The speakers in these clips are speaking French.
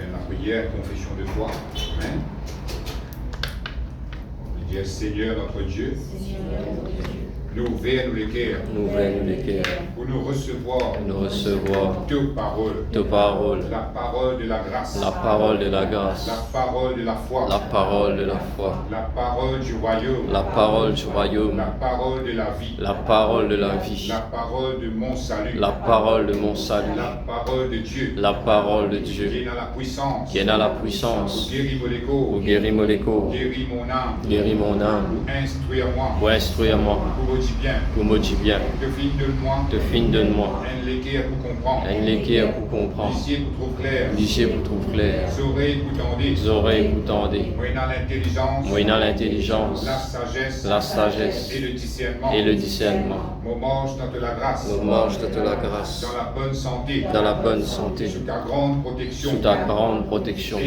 Amen. La prière, confession de foi. Amen. On dit Seigneur notre Dieu, nous ouvrons les cœurs pour nous recevoir tes paroles, la parole de la grâce, la parole de la grâce, la parole de la foi, la parole de la foi, la parole du royaume, la parole du royaume, la parole de la vie, la parole de la vie, la parole de mon salut, la parole de mon salut, la parole de Dieu, la parole de Dieu, qui est dans la puissance, qui est dans la puissance, guéris mon écho, pour guérir mon écho, guéris mon âme, guérir mon âme, pour instruire-moi, pour instruire-moi, pour me dire bien, pour me dire bien, de fin de moi, un légué pour comprendre, un légué pour comprendre, lycée pour trouver clair, lycée pour trouver clair, oreilles pour tendre, oreilles pour tendre, moyennant l'intelligence, la sagesse et le discernement, me mange dans la grâce, nous mange de la grâce, dans la bonne santé, sous ta grande protection, sous ta grande protection,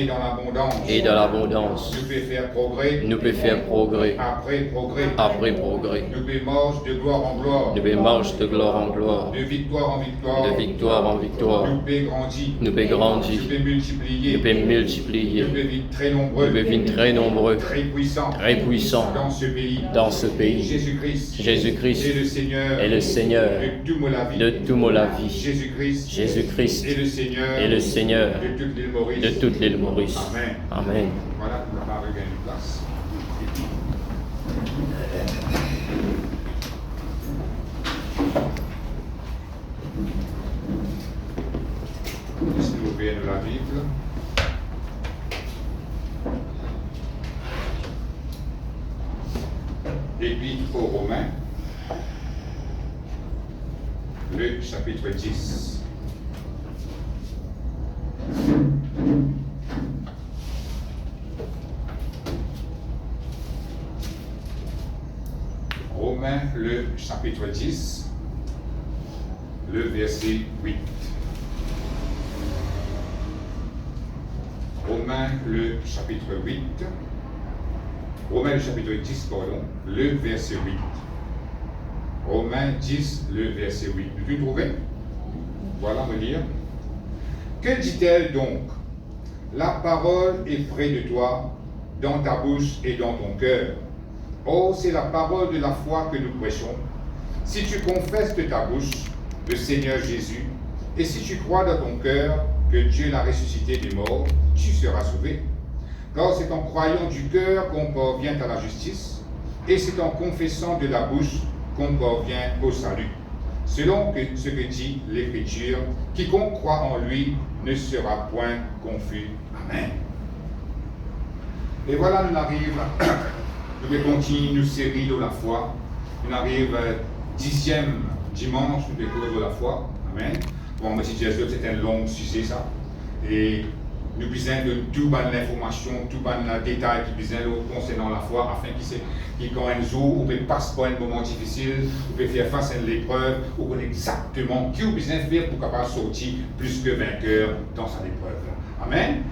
et dans l'abondance, nous peut faire progrès, après progrès, nous peut marche de gloire en gloire, nous peut marche de gloire en gloire, de victoire en victoire, nous peut grandir, nous peut grandir, nous peut multiplier, nous peut multiplier, nous peut vivre très nous nombreux, peut vivre très nombreux, très puissants dans ce pays. Jésus-Christ est le Seigneur de toute la vie. Jésus-Christ est le Seigneur de toute l'île de Maurice. toute l'île Maurice. Amen. Amen. Voilà pour la parole gagne une place. Laissez-nous ouvrir la Bible. Épître aux Romains, le chapitre 10. Romains, le chapitre 10, le verset 8. Romains, le chapitre 8. Romains, le chapitre 10, pardon, le verset 8. Romains 10, le verset 8. Vous trouvez? Voilà, me lire. Que dit-elle donc? La parole est près de toi, dans ta bouche et dans ton cœur. Oh, c'est la parole de la foi que nous prêchons. Si tu confesses de ta bouche le Seigneur Jésus, et si tu crois dans ton cœur que Dieu l'a ressuscité des morts, tu seras sauvé. Car c'est en croyant du cœur qu'on parvient à la justice, et c'est en confessant de la bouche qu'on parvient au salut. Selon ce que dit l'Écriture, quiconque croit en lui ne sera point confus. Amen. Et voilà, nous arrivons, nous continuons nos séries de la foi. Nous arrivons 10e dimanche de cause de la foi. Amen. Bon, moi, si c'est un long sujet, ça. Et nous avons besoin de toute l'information, tout le détail qui besoin concernant la foi, afin qu'il quand un jour, on passe par un moment difficile, on peut faire face à l'épreuve, on connaît exactement qui on a besoin de faire pour capable sortir plus que vainqueur dans cette épreuve. Amen.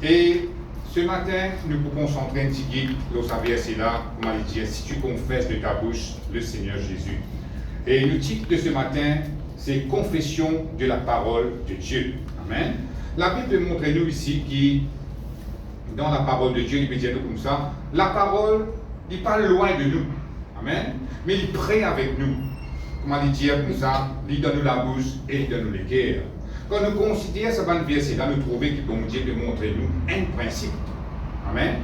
Et ce matin, nous pouvons concentrer un petit guide dans ce verset-là, comment il dit, si tu confesses de ta bouche le Seigneur Jésus. Et le titre de ce matin, c'est Confession de la parole de Dieu. Amen. La Bible montre nous ici qui, dans la parole de Dieu, il peut dire comme ça, la parole, il n'est pas loin de nous. Amen. Mais il est prêt avec nous. Comment il dit comme ça, il donne nous la bouche et il donne nous les cœurs. Quand nous considérons ce verset-là, nous trouvons que bon Dieu peut montrer nous un principe. Amen.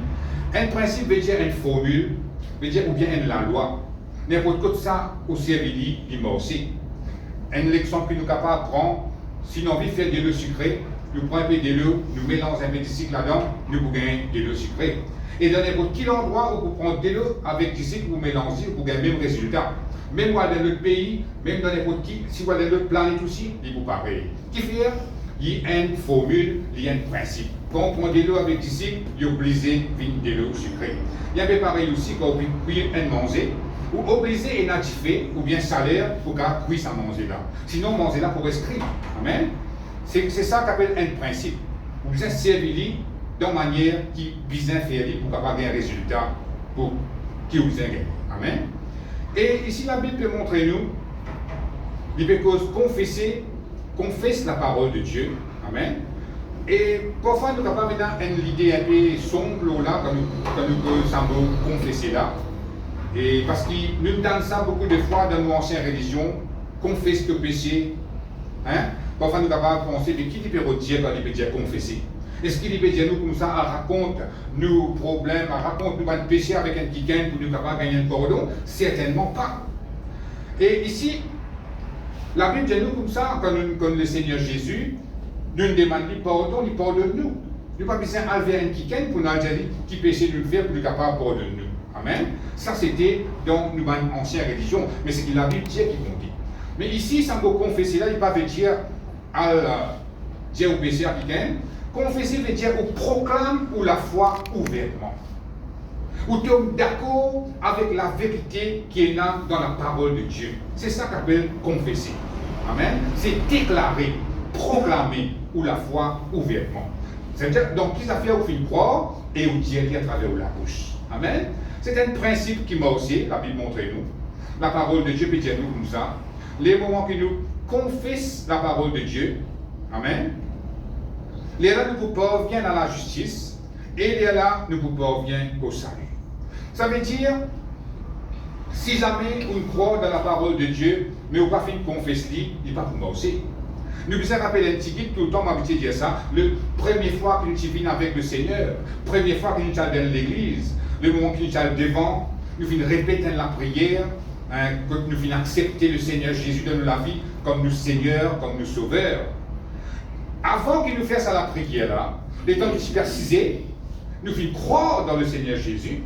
Un principe veut dire une formule, veut dire ou bien la loi. N'importe quoi de ça, au service, il m'a aussi. Un exemple que nous sommes capables de prendre, si nous avons envie de faire de l'eau sucrée, nous prenons un peu de l'eau, nous mélangeons un peu de sucre là-dedans, nous pouvons gagner de l'eau sucrée. Et dans n'importe quel endroit où vous prenez de l'eau avec du sucre, vous mélangez, vous gagnez le même résultat. Même dans notre pays, même dans n'importe qui, si vous avez notre planète aussi, il vous pareil. Qui fait? Il y a une formule, il y a un principe. Quand on prend de l'eau avec du sucre, il est obligé de l'eau sucrée. Il y a pareil aussi quand vous cuire un manger, ou obligé et natifé, ou bien salaire pour cuire sa manger là. Sinon, manger là pour inscrire. Amen. C'est ça qu'on appelle un principe. Vous devez servir d'une manière qui vise à faire pour avoir un résultat pour qui vous gagne. Amen. Et ici, la Bible peut montrer nous, il peut confesse la parole de Dieu. Amen. Et parfois, nous avons une idée un peu sombre là, quand nous semblons confesser là. Et parce que nous entendons ça beaucoup de fois dans nos anciennes religions, confesse le péché. Hein? Parfois, nous avons pensé de qui il peut dire quand il peut dire confesser. Est-ce qu'il peut dire nous comme ça, raconte nos problèmes, raconte nous un péché avec un quelqu'un pour nous capables de gagner un pardon? Certainement pas. Et ici, la Bible dit nous comme ça, quand le Seigneur Jésus nous demande pardon, il pardonne nous. Nous n'avons pas besoin d'aller vers un quelqu'un pour nous dire qui péché nous le faire pour nous capables de pardonner nous. Amen. Ça c'était dans nos anciennes religions, mais c'est que la Bible dit qui compte. Mais ici, sans vous confesser là, il ne va pas dire au péché à quelqu'un. Confesser veut dire qu'on proclame ou la foi ouvertement. Ou tu es d'accord avec la vérité qui est là dans la parole de Dieu. C'est ça qu'on appelle confesser. Amen. C'est déclarer, proclamer ou la foi ouvertement. C'est-à-dire, donc, qu'ils affaires au fin croire et au dire à travers la bouche. Amen. C'est un principe qui m'a aussi, la Bible montre nous. La parole de Dieu peut dire nous comme ça. Les moments que nous confessons la parole de Dieu, amen. Les là, nous pouvons venir à la justice et les là, nous pouvons venir au salut. Ça veut dire, si jamais on croit dans la parole de Dieu, mais on n'a pas fait une confession, il n'est pas pour moi aussi. Nous devons rappeler un petit guide, tout le temps, m'habituer à dire ça. La première fois que nous venons avec le Seigneur, première fois que nous sommes dans l'église, le moment que nous sommes devant, nous venons répéter la prière, que nous venons accepter le Seigneur Jésus dans la vie comme nous Seigneur, comme nous Sauveur. Avant qu'il nous fasse la prière là, les temps de superciser, nous venons croire dans le Seigneur Jésus,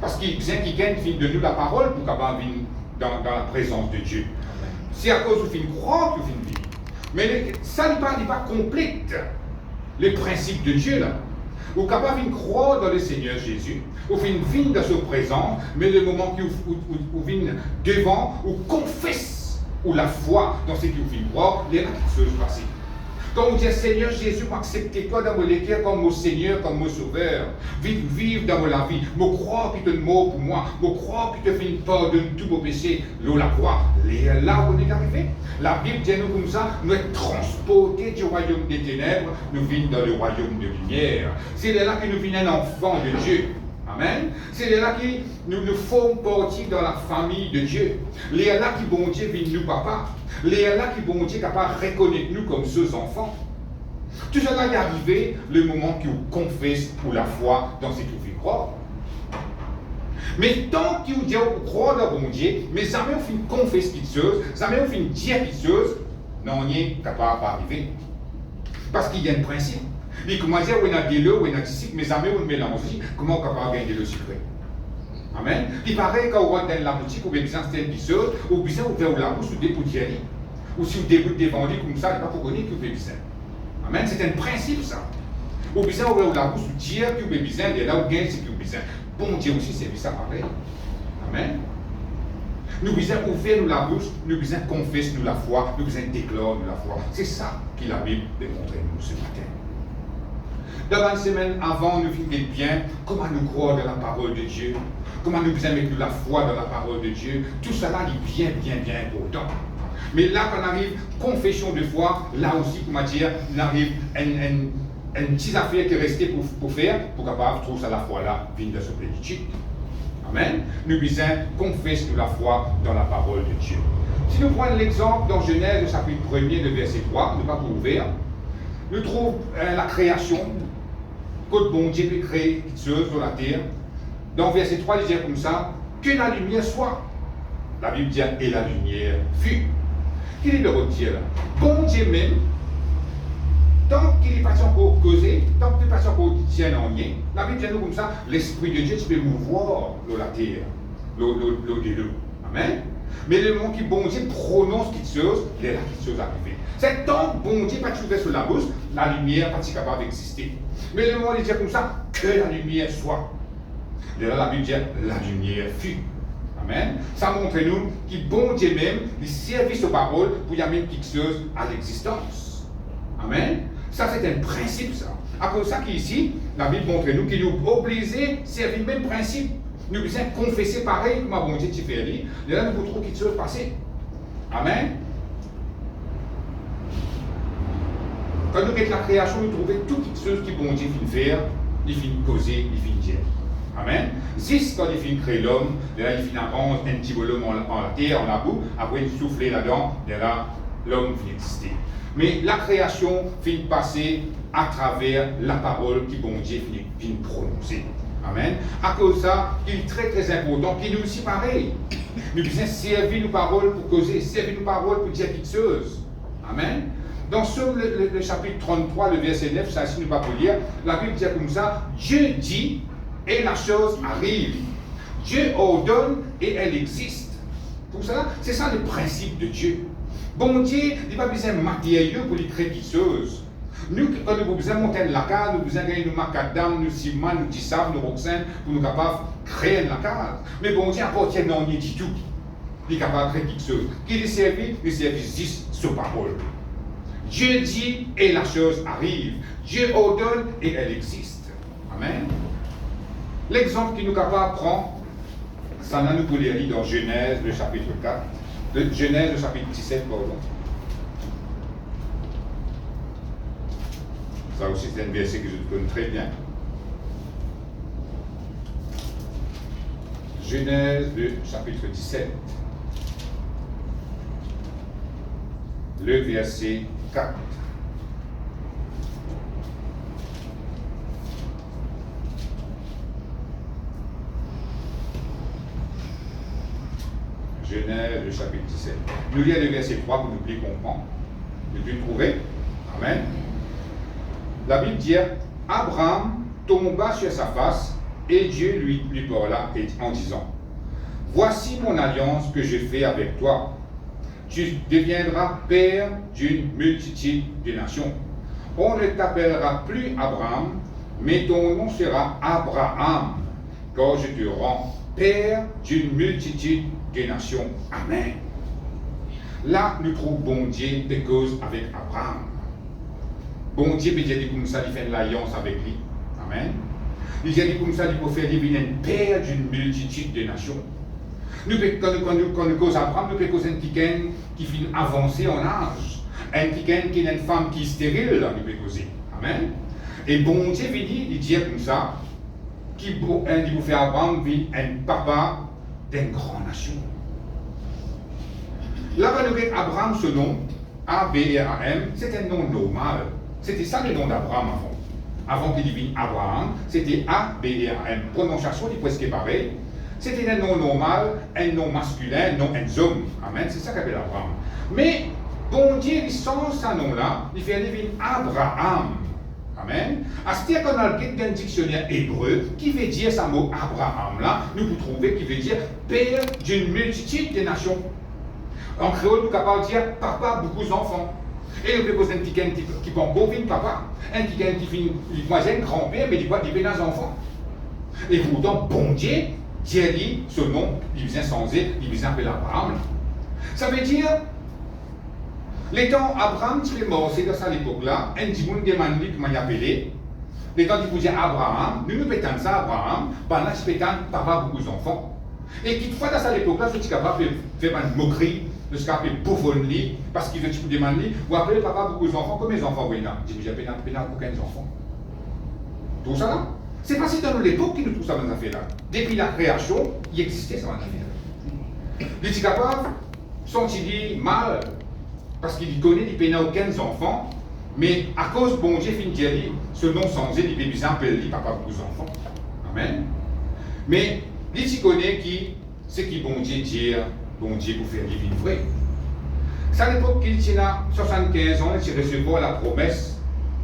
parce qu'il besoin qu'il gagne de nous la parole pour qu'on vienne dans la présence de Dieu. C'est à cause du croire que nous venons vivre. Mais ça n'est pas complète les principes de Dieu là. Vous êtes capable de croire dans le Seigneur Jésus, vous venez dans ce présent, mais le moment où vous venez devant, vous confesse ou la foi dans ce que vous venez croire, les choses passent. Quand vous dites Seigneur Jésus, m'acceptez toi dans mon cœur comme mon Seigneur, comme mon Sauveur. Vive dans la vie. Je crois que tu es mort pour moi. Je crois que tu fais une pardonne tous vos péchés. L'eau la croix. Là où on est arrivé. La Bible dit nous comme ça, nous sommes transportés du royaume des ténèbres, nous venons dans le royaume de lumière. C'est là que nous venons un enfant de Dieu. Amen. C'est là que nous nous faisons partie dans la famille de Dieu. Les là qui bon Dieu viennent nous papa. Les là qui bon Dieu capable de reconnaître nous comme ceux enfants. Tout cela est arrivé le moment que vous confessez pour la foi dans ce que vous croyez. Mais tant que vous dites vous croyez dans bon Dieu, mais jamais vous finissez confesser quelque chose, jamais vous finissez dire quelque chose, non, on est capable d'arriver. Parce qu'il y a un principe. Il commence à dire, on a des lots, on a des cycles, mais jamais on mélange. Comment on est capable de gagner le secret? Amen. Il paraît quand on rentre dans la boutique, ou bien besoin de une chose, ou bien on ouvre la bouche, ou des poutières, ou si on débute des vendus comme ça, il n'y a pas pour connaître que vous avez besoin. Amen. C'est un principe ça. Ou bien on ouvre la bouche, ou dire que vous avez besoin, et là où gagne ce que vous avez besoin. Bon Dieu aussi, c'est ça pareil. Amen. Nous devons ouvrir la bouche, nous devons confesser nous la foi, nous devons déclarer nous la foi. C'est ça que la Bible démontre nous ce matin. Dans une semaine avant, nous finissons bien comment nous croire dans la parole de Dieu, comment nous devons mettre la foi dans la parole de Dieu. Tout cela est bien important. Mais là, quand on arrive, confession de foi, là aussi, comment dire, il arrive une petite affaire qui est restée pour faire, pour capable trouver ça la foi là, venir dans ce plénitude. Amen. Nous devons confesser la foi dans la parole de Dieu. Si nous prenons l'exemple dans Genèse, chapitre 1er, le verset 3, ne pas pour ouvrir, nous trouvons la création, que bon Dieu peut créer quelque chose sur la terre. Dans verset 3, il dit comme ça, que la lumière soit. La Bible dit, et la lumière fut. Qu'il est le retire là. Bon Dieu même, tant qu'il n'est pas encore causé, tant qu'il n'est pas encore tient en lien, la Bible dit nous comme ça, l'Esprit de Dieu, tu peux mouvoir dans la terre, l'eau de l'eau. Amen. Mais le moment qui bon Dieu prononce quelque chose, il est là quelque chose arrivé. C'est tant que bon Dieu pas ouvert sur la bouche, la lumière n'est pas capable d'exister. Mais le moment il dit comme ça, que la lumière soit. Et là, la Bible dit, la lumière fut. Amen. Ça montre nous que bon Dieu même, il servit sa parole pour y amener quelque chose à l'existence. Amen. Ça, c'est un principe, ça. À cause de ça qu'ici, la Bible montre nous qu'il nous obligé à servir le même principe. Nous devons confesser pareil comme bon Dieu tu fais aller. Et là, nous pouvons trouver quelque chose passer. Amen. Quand nous regardons la création, nous trouvons toutes les choses qui bon Dieu fin faire, il fin causer, il fin dire. Amen. Jusqu'à quand il fin créer l'homme, là il fin arrange un petit volume en la terre, en la boue, après il souffler là-dedans, là l'homme fin exister. Mais la création fin passer à travers la parole qui bon Dieu fin prononcer. Amen. À cause de ça, il est très très important, puis nous aussi pareil. Nous devons servir nos paroles pour causer, servir nos paroles pour dire quelque chose. Amen. Dans le chapitre 33, le verset 9, ça ici nous pas pour lire, la Bible dit comme ça, Dieu dit et la chose arrive. Dieu ordonne et elle existe. Pour ça, c'est ça le principe de Dieu. Bon Dieu, il n'a pas besoin de matériaux pour lui créer quelque chose. Nous, quand nous avons besoin de monter la case, nous avons besoin de gagner nos macadam, nos ciment, nos tissam, nos roxane, pour nous capables de créer la case. Mais bon Dieu appartient non du tout. Il est capable de créer quelque chose. Qui est servi? Il servi juste sur parole. Dieu dit et la chose arrive. Dieu ordonne et elle existe. Amen. L'exemple qui nous capable prendre, ça nous pour lire dans Genèse, le chapitre 4, Genèse, le chapitre 17, pardon. Ça aussi, c'est un verset que je connais très bien. Genèse, le chapitre 17. Le verset 4. Genèse, le chapitre 17. Nous lisons le verset 3 pour nous bien comprendre. Vous devez le trouver. Amen. La Bible dit, Abraham tomba sur sa face et Dieu lui parla en disant, voici mon alliance que je fais avec toi. Tu deviendras père d'une multitude de nations. On ne t'appellera plus Abraham, mais ton nom sera Abraham, car je te rends père d'une multitude de nations. Amen. Là, nous trouvons bon Dieu de cause avec Abraham. Bon Dieu peut dire comme ça, il fait une alliance avec lui. Amen. Il dit comme ça, il peut faire devenir un père d'une multitude de nations. Nous, quand nous causons Abraham, nous pouvons causer un petit qui finit avancé en âge. Un petit qui est une femme qui est stérile, nous pouvons causer. Amen. Et bon Dieu il dit comme ça, qu'il vous fait Abraham un papa d'une grande nation. Là, quand nous regardons Abraham, ce nom, A-B-R-A-M, c'est un nom normal. C'était ça le nom d'Abraham avant. Avant qu'il devienne Abraham, c'était A-B-R-A-M. Prononciation est presque pareil. C'était un nom normal, un nom masculin, un nom un homme. Amen. C'est ça qu'appelle Abraham. Mais, bon Dieu, il change ce nom-là, il fait devenir Abraham. Amen. À ce qu'on a le dictionnaire hébreu qui veut dire ce mot Abraham là, nous pouvons trouver qui veut dire père d'une multitude de nations. En créole, nous sommes capables de dire papa, beaucoup d'enfants. Et nous pouvons poser un petit qui prend bovine papa, un petit qui finit un grand-père, mais il voit des pénales enfants. Et pourtant, bon Dieu, Dieu dit ce nom, il vient changer, il vient appeler Abraham. Ça veut dire, les temps Abraham serait mort, c'est dans cette époque-là, un petit monde demande qui m'a appelé. Les temps qui vous dire Abraham, nous pétons ça Abraham, pendant que je pétons papa beaucoup d'enfants. Et toutefois, dans cette époque-là, je suis capable de faire une moquerie, de se faire bouffonner, parce qu'il veut te demander, ou appeler papa beaucoup d'enfants, comme mes enfants, oui, là. Je dis, j'ai pétons aucun enfant. Tout ça là, c'est pas si dans l'époque qu'il nous trouve ça dans affaire-là. Depuis la création, il existait ça dans affaire-là. Il est capable, sont-ils mal, parce qu'il connaît, il pénal aucun enfant, mais à cause bon Dieu fin dire ce nom changé, il peut bien appeler papa beaucoup d'enfants. Amen. Mais il connaît qui, c'est qui bon Dieu dire, bon Dieu pour faire vivre vrai. C'est à l'époque qu'il tient 75 ans, il recevoir la promesse.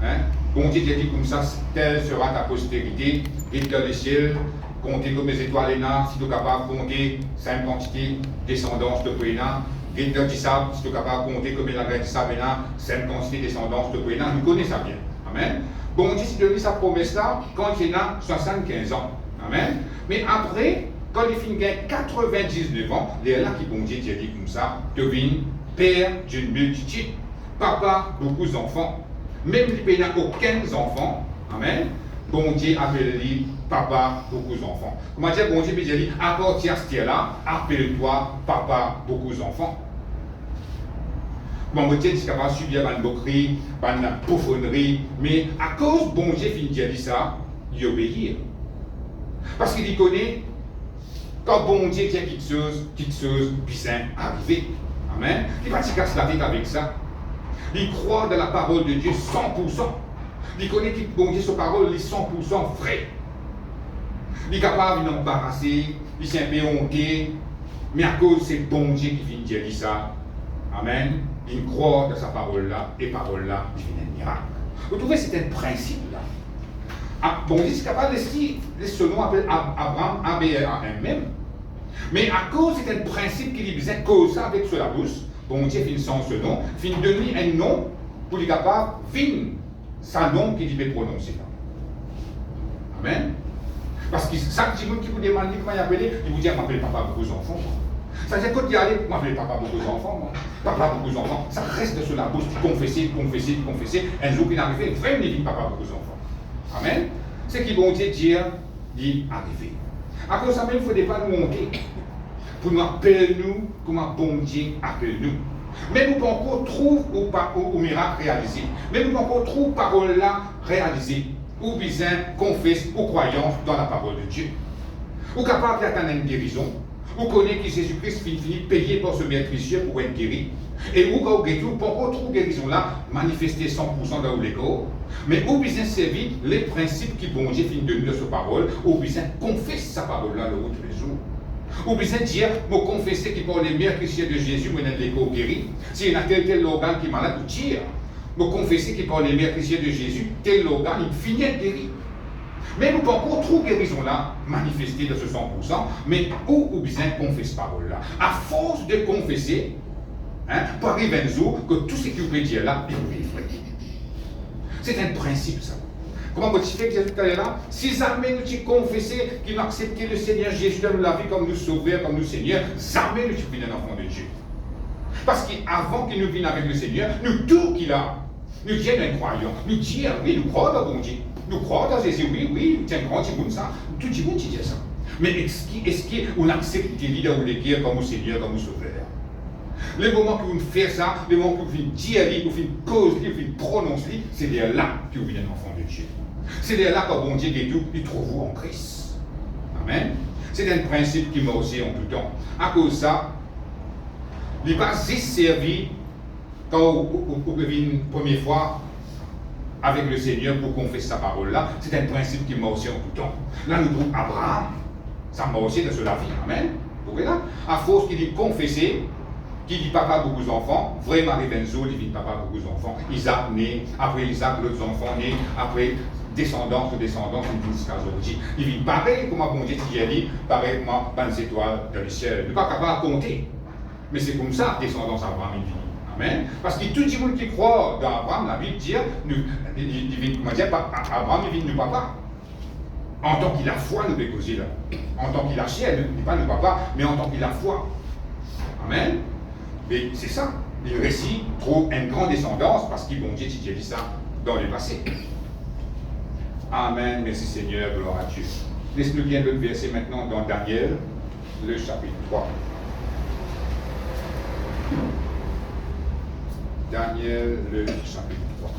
Hein? Bon Dieu dit comme ça, telle sera ta postérité, vite dans les ciels, comptez comme les étoiles et nains, si tu es capable de compter 5 quantités, descendance de Préna, vite dans du sable, si tu es capable de compter comme la graine de sable et nains, 5 quantités, descendance de Préna, nous connaissons ça bien. Amen. Bon Dieu s'est donné sa promesse-là quand il a 75 ans. Amen. Mais après, quand il finit 99 ans, il est là qui bon Dieu dit comme ça, devine père d'une multitude, papa, beaucoup d'enfants. Même s'il n'a aucun enfant, amen, bon Dieu appelle lui papa, beaucoup d'enfants. Comment dire, bon Dieu peut dire, à partir de ce là appelle-toi papa, beaucoup d'enfants. Comment vous dites, c'est capable de subir une moquerie, une bouffonnerie, mais à cause bon Dieu finit de dire ça, il obéit. Parce qu'il y connaît, quand bon Dieu dit quelque chose, bizarre arrivé. Amen. Il va se casser la tête avec ça. Il croit dans la parole de Dieu 100%. Il connaît que bon Dieu, sa parole est 100% vrai. Il est capable de l'embarrasser, il s'est un peu honté, mais à cause c'est bon Dieu qui vient dire ça. Amen. Il croit dans sa parole-là, et parole-là, il vient un miracle. Vous trouvez, c'est un principe-là. Ah, bon Dieu, c'est capable de dire, ce nom appelle Abraham, A-B-R-A-M-M. Mais à cause c'est un principe qu'il disait cause ça avec sur la bouche, bon Dieu finit sans ce nom, finit donner un nom pour les capables, fin, sa nom qu'il devait prononcer. Amen. Parce que chaque petit monde qui vous demande comment il appelle, il vous dit, je m'appelle papa beaucoup d'enfants. Ça veut dire quand il y a je m'appelle papa beaucoup d'enfants. Papa beaucoup d'enfants, ça reste sur la bouche, tu confesser. Un jour qu'il arrive, vraiment il dit papa beaucoup d'enfants. Amen. C'est qui bon Dieu dit arriver. À cause de ça, il ne faudrait pas nous monter pour nous appeler nous comment bon Dieu appelle nous. Mais nous pas encore trouver au miracle réalisé. Mais nous pas encore trouver parole là réalisée. Ou bien confesse ou croyance dans la parole de Dieu. Ou capable d'attendre une guérison. Ou connaît que Jésus-Christ finit payé pour ce meurtricier pour être guéri. Et ou quand vous pas encore trouver guérison là, manifester 100% dans les corps. Mais ou bien servir les principes qui bon Dieu finit de nous de sa parole. Ou bien confesse sa parole là le tous les jours. Ou bien dire, me confesser qu'il parle les meurtriciers de Jésus, moi les corps guéris. S'il y a tel organe qui est malade, ou dire. Me confesser qu'il parle les meurtriciers de Jésus, tel organe, il finit de guérir. Mais nous pas encore trop guérison là, manifester de ce 100%, mais ou bien confesse parole là. À force de confesser, pour arriver un jour que tout ce que vous pouvez dire là, il est vrai. C'est un principe ça. Comment vous faites que tout à l'heure là? Si jamais nous tu confessé qu'il a accepté le Seigneur Jésus dans la vie comme nous sauveur, comme nous Seigneur, jamais nous tu un enfant de Dieu. Parce qu'avant qu'il nous vienne avec le Seigneur, nous tout qu'il a, nous disons un croyant, nous disons oui, nous croyons dans bon Dieu. Nous croyons dans Jésus, oui, c'est un grand monde ça. Tout le monde dit ça. Mais est-ce qu'on accepte qu'il dans les guerres comme au Seigneur, comme au Sauveur? Le moment que vous faites ça, le moment que vous dites, que vous causez, que vous prononcez, c'est là que vous êtes un enfant de Dieu. C'est là que bon Dieu dit tout, il trouve vous en Christ. Amen. C'est un principe qui m'a aussi en tout temps. À cause de ça, il n'est pas juste servi quand vous venez une première fois avec le Seigneur pour confesser sa parole là. C'est un principe qui m'a aussi en tout temps. Là, nous trouvons Abraham. Ça m'a aussi dans la vie. Amen. Vous voyez là? À force qu'il dit confesser, qui dit papa beaucoup d'enfants, vraiment arrive un jour, il dit papa beaucoup d'enfants. Isaac né, après Isaac, d'autres enfants nés, après descendance, il dit jusqu'à aujourd'hui. Il dit pareil comme bon Dieu qui a dit, pareil comme les étoiles dans le ciel. Il n'est pas capable de compter. Mais c'est comme ça, descendance Abraham, il dit. Amen. Parce que tout le monde qui croit dans Abraham, la Bible dit, Abraham, il vit nous papa. En tant qu'il a foi, nous décauser là. En tant qu'il a chair, il ne dit pas nous papa, mais en tant qu'il a foi. Amen. Mais c'est ça. Le récit trouve une grande descendance parce qu'il bon Dieu qui a dit ça dans le passé. Amen. Merci Seigneur, gloire à Dieu. Laisse-nous bien le verset maintenant dans Daniel, le chapitre 3. Daniel, le chapitre 3.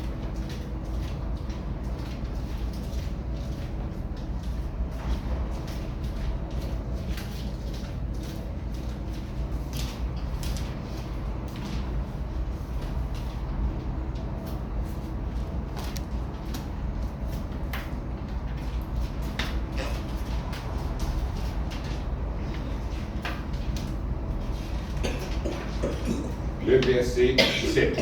Le verset 7.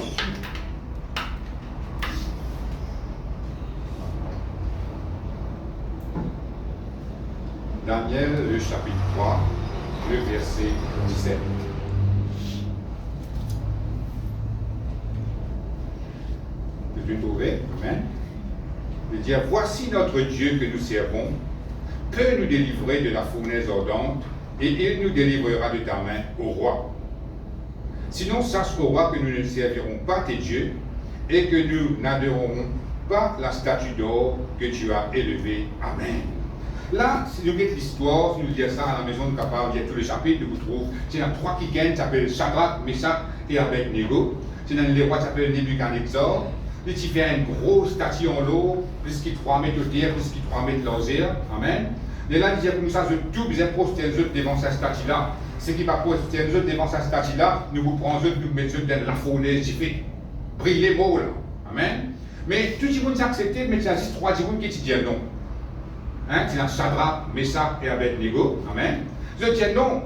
Daniel, le chapitre 3, le verset 17. Tu trouves? Amen. Il dit, voici notre Dieu que nous servons, peut nous délivrer de la fournaise ardente, et il nous délivrera de ta main, ô roi. Sinon, sache au roi que nous ne servirons pas tes dieux et que nous n'adorerons pas la statue d'or que tu as élevée. Amen. Là, si nous mettons l'histoire, si nous disons ça à la maison de Capable, il y a tous les chapitres, vous trouvez, il y en a 3 qui gagnent, qui s'appellent Shadrach, Meshach et Abednego. c'est dans les rois qui s'appelle Nebuchadnezzar. Il fait une grosse statue en l'eau, plus qu'il 3 mètres de terre, plus qu'il 3 mètres de largeur. Amen. Et là, il dit comme ça, je tout bien prosterner devant cette statue-là. Ce qui va prosterner devant cette statue-là, nous vous prenons, nous mettons dans la fournaise, qui fait briller les mots là. Amen. Mais tout le monde a accepté, mais il y a juste 3 personnes qui disent non. Hein, c'est Shadrach, Meshach et Abednego. Amen. Je dis non.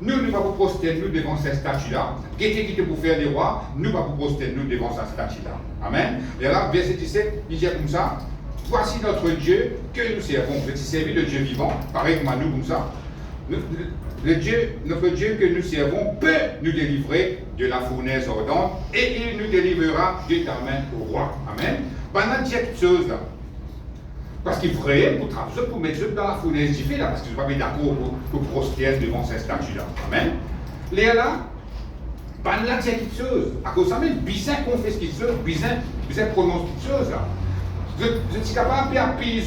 Nous ne pas vous prosterner devant cette statue-là. Qui était qui pour faire les rois, nous ne pas vous prosterner devant cette statue-là. Amen. Et là, verset 17, il dit comme ça. Voici notre Dieu que nous servons. Vous êtes servi le Dieu vivant, pareil comme à nous comme ça. Notre Dieu que nous servons peut nous délivrer de la fournaise ardente et il nous délivrera de ta main au roi. Amen. Pendant qu'il y a quelque chose là. Parce qu'il ferait pour travailler, pour mettre dans la fournaise difficile là, parce que je ne suis pas d'accord pour prosterner devant cette statue-là. Amen. Là, pendant là, il y a quelque chose. À cause de ça, même, Bizin confesse quelque chose, Bizin prononce quelque chose là. Je suis capable de appuyer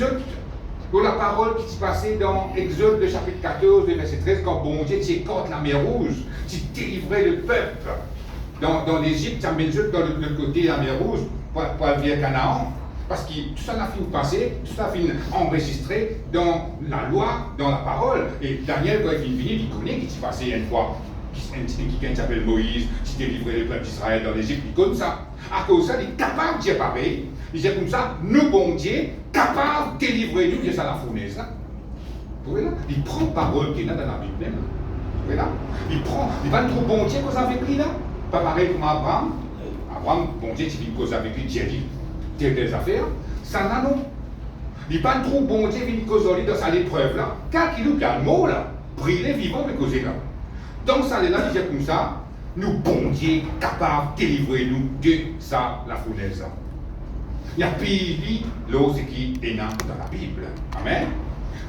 pour la parole qui s'est passée dans Exode, le chapitre 14, verset 13, quand bon Dieu t'écorte la mer Rouge, tu délivrais le peuple dans l'Égypte, tu amènes dans le côté de la mer Rouge pour aller vers Canaan. Parce que tout ça n'a fini de passer, tout ça a fini enregistré dans la loi, dans la parole. Et Daniel, quand il est venu, il connaît ce qui s'est passé une fois. Qui s'appelle Moïse, qui délivrait le peuple d'Israël dans l'Égypte, il connaît ça. À cause de ça, il est capable de dire pareil. Il dit comme ça, nous, bon Dieu, capable de délivrer nous de ça la fournaise. Vous voyez là? Il prend parole qui est là dans la Bible même. Vous voyez là? Il va trop bon Dieu cause avec lui là. Pas pareil comme Abraham. Abraham, bon Dieu, tu viens cause avec lui, Dieu dit, des affaires. Ça n'a non. Il va trop bon Dieu, vient cause avec lui dans sa épreuve là. Car il nous a le mot là, briller vivant, mais causer là. Donc ça, là, il dit comme ça, nous, bon Dieu, capable de délivrer nous de ça, la fournaise. Il y a pays, l'eau, c'est qui est dans la Bible. Amen.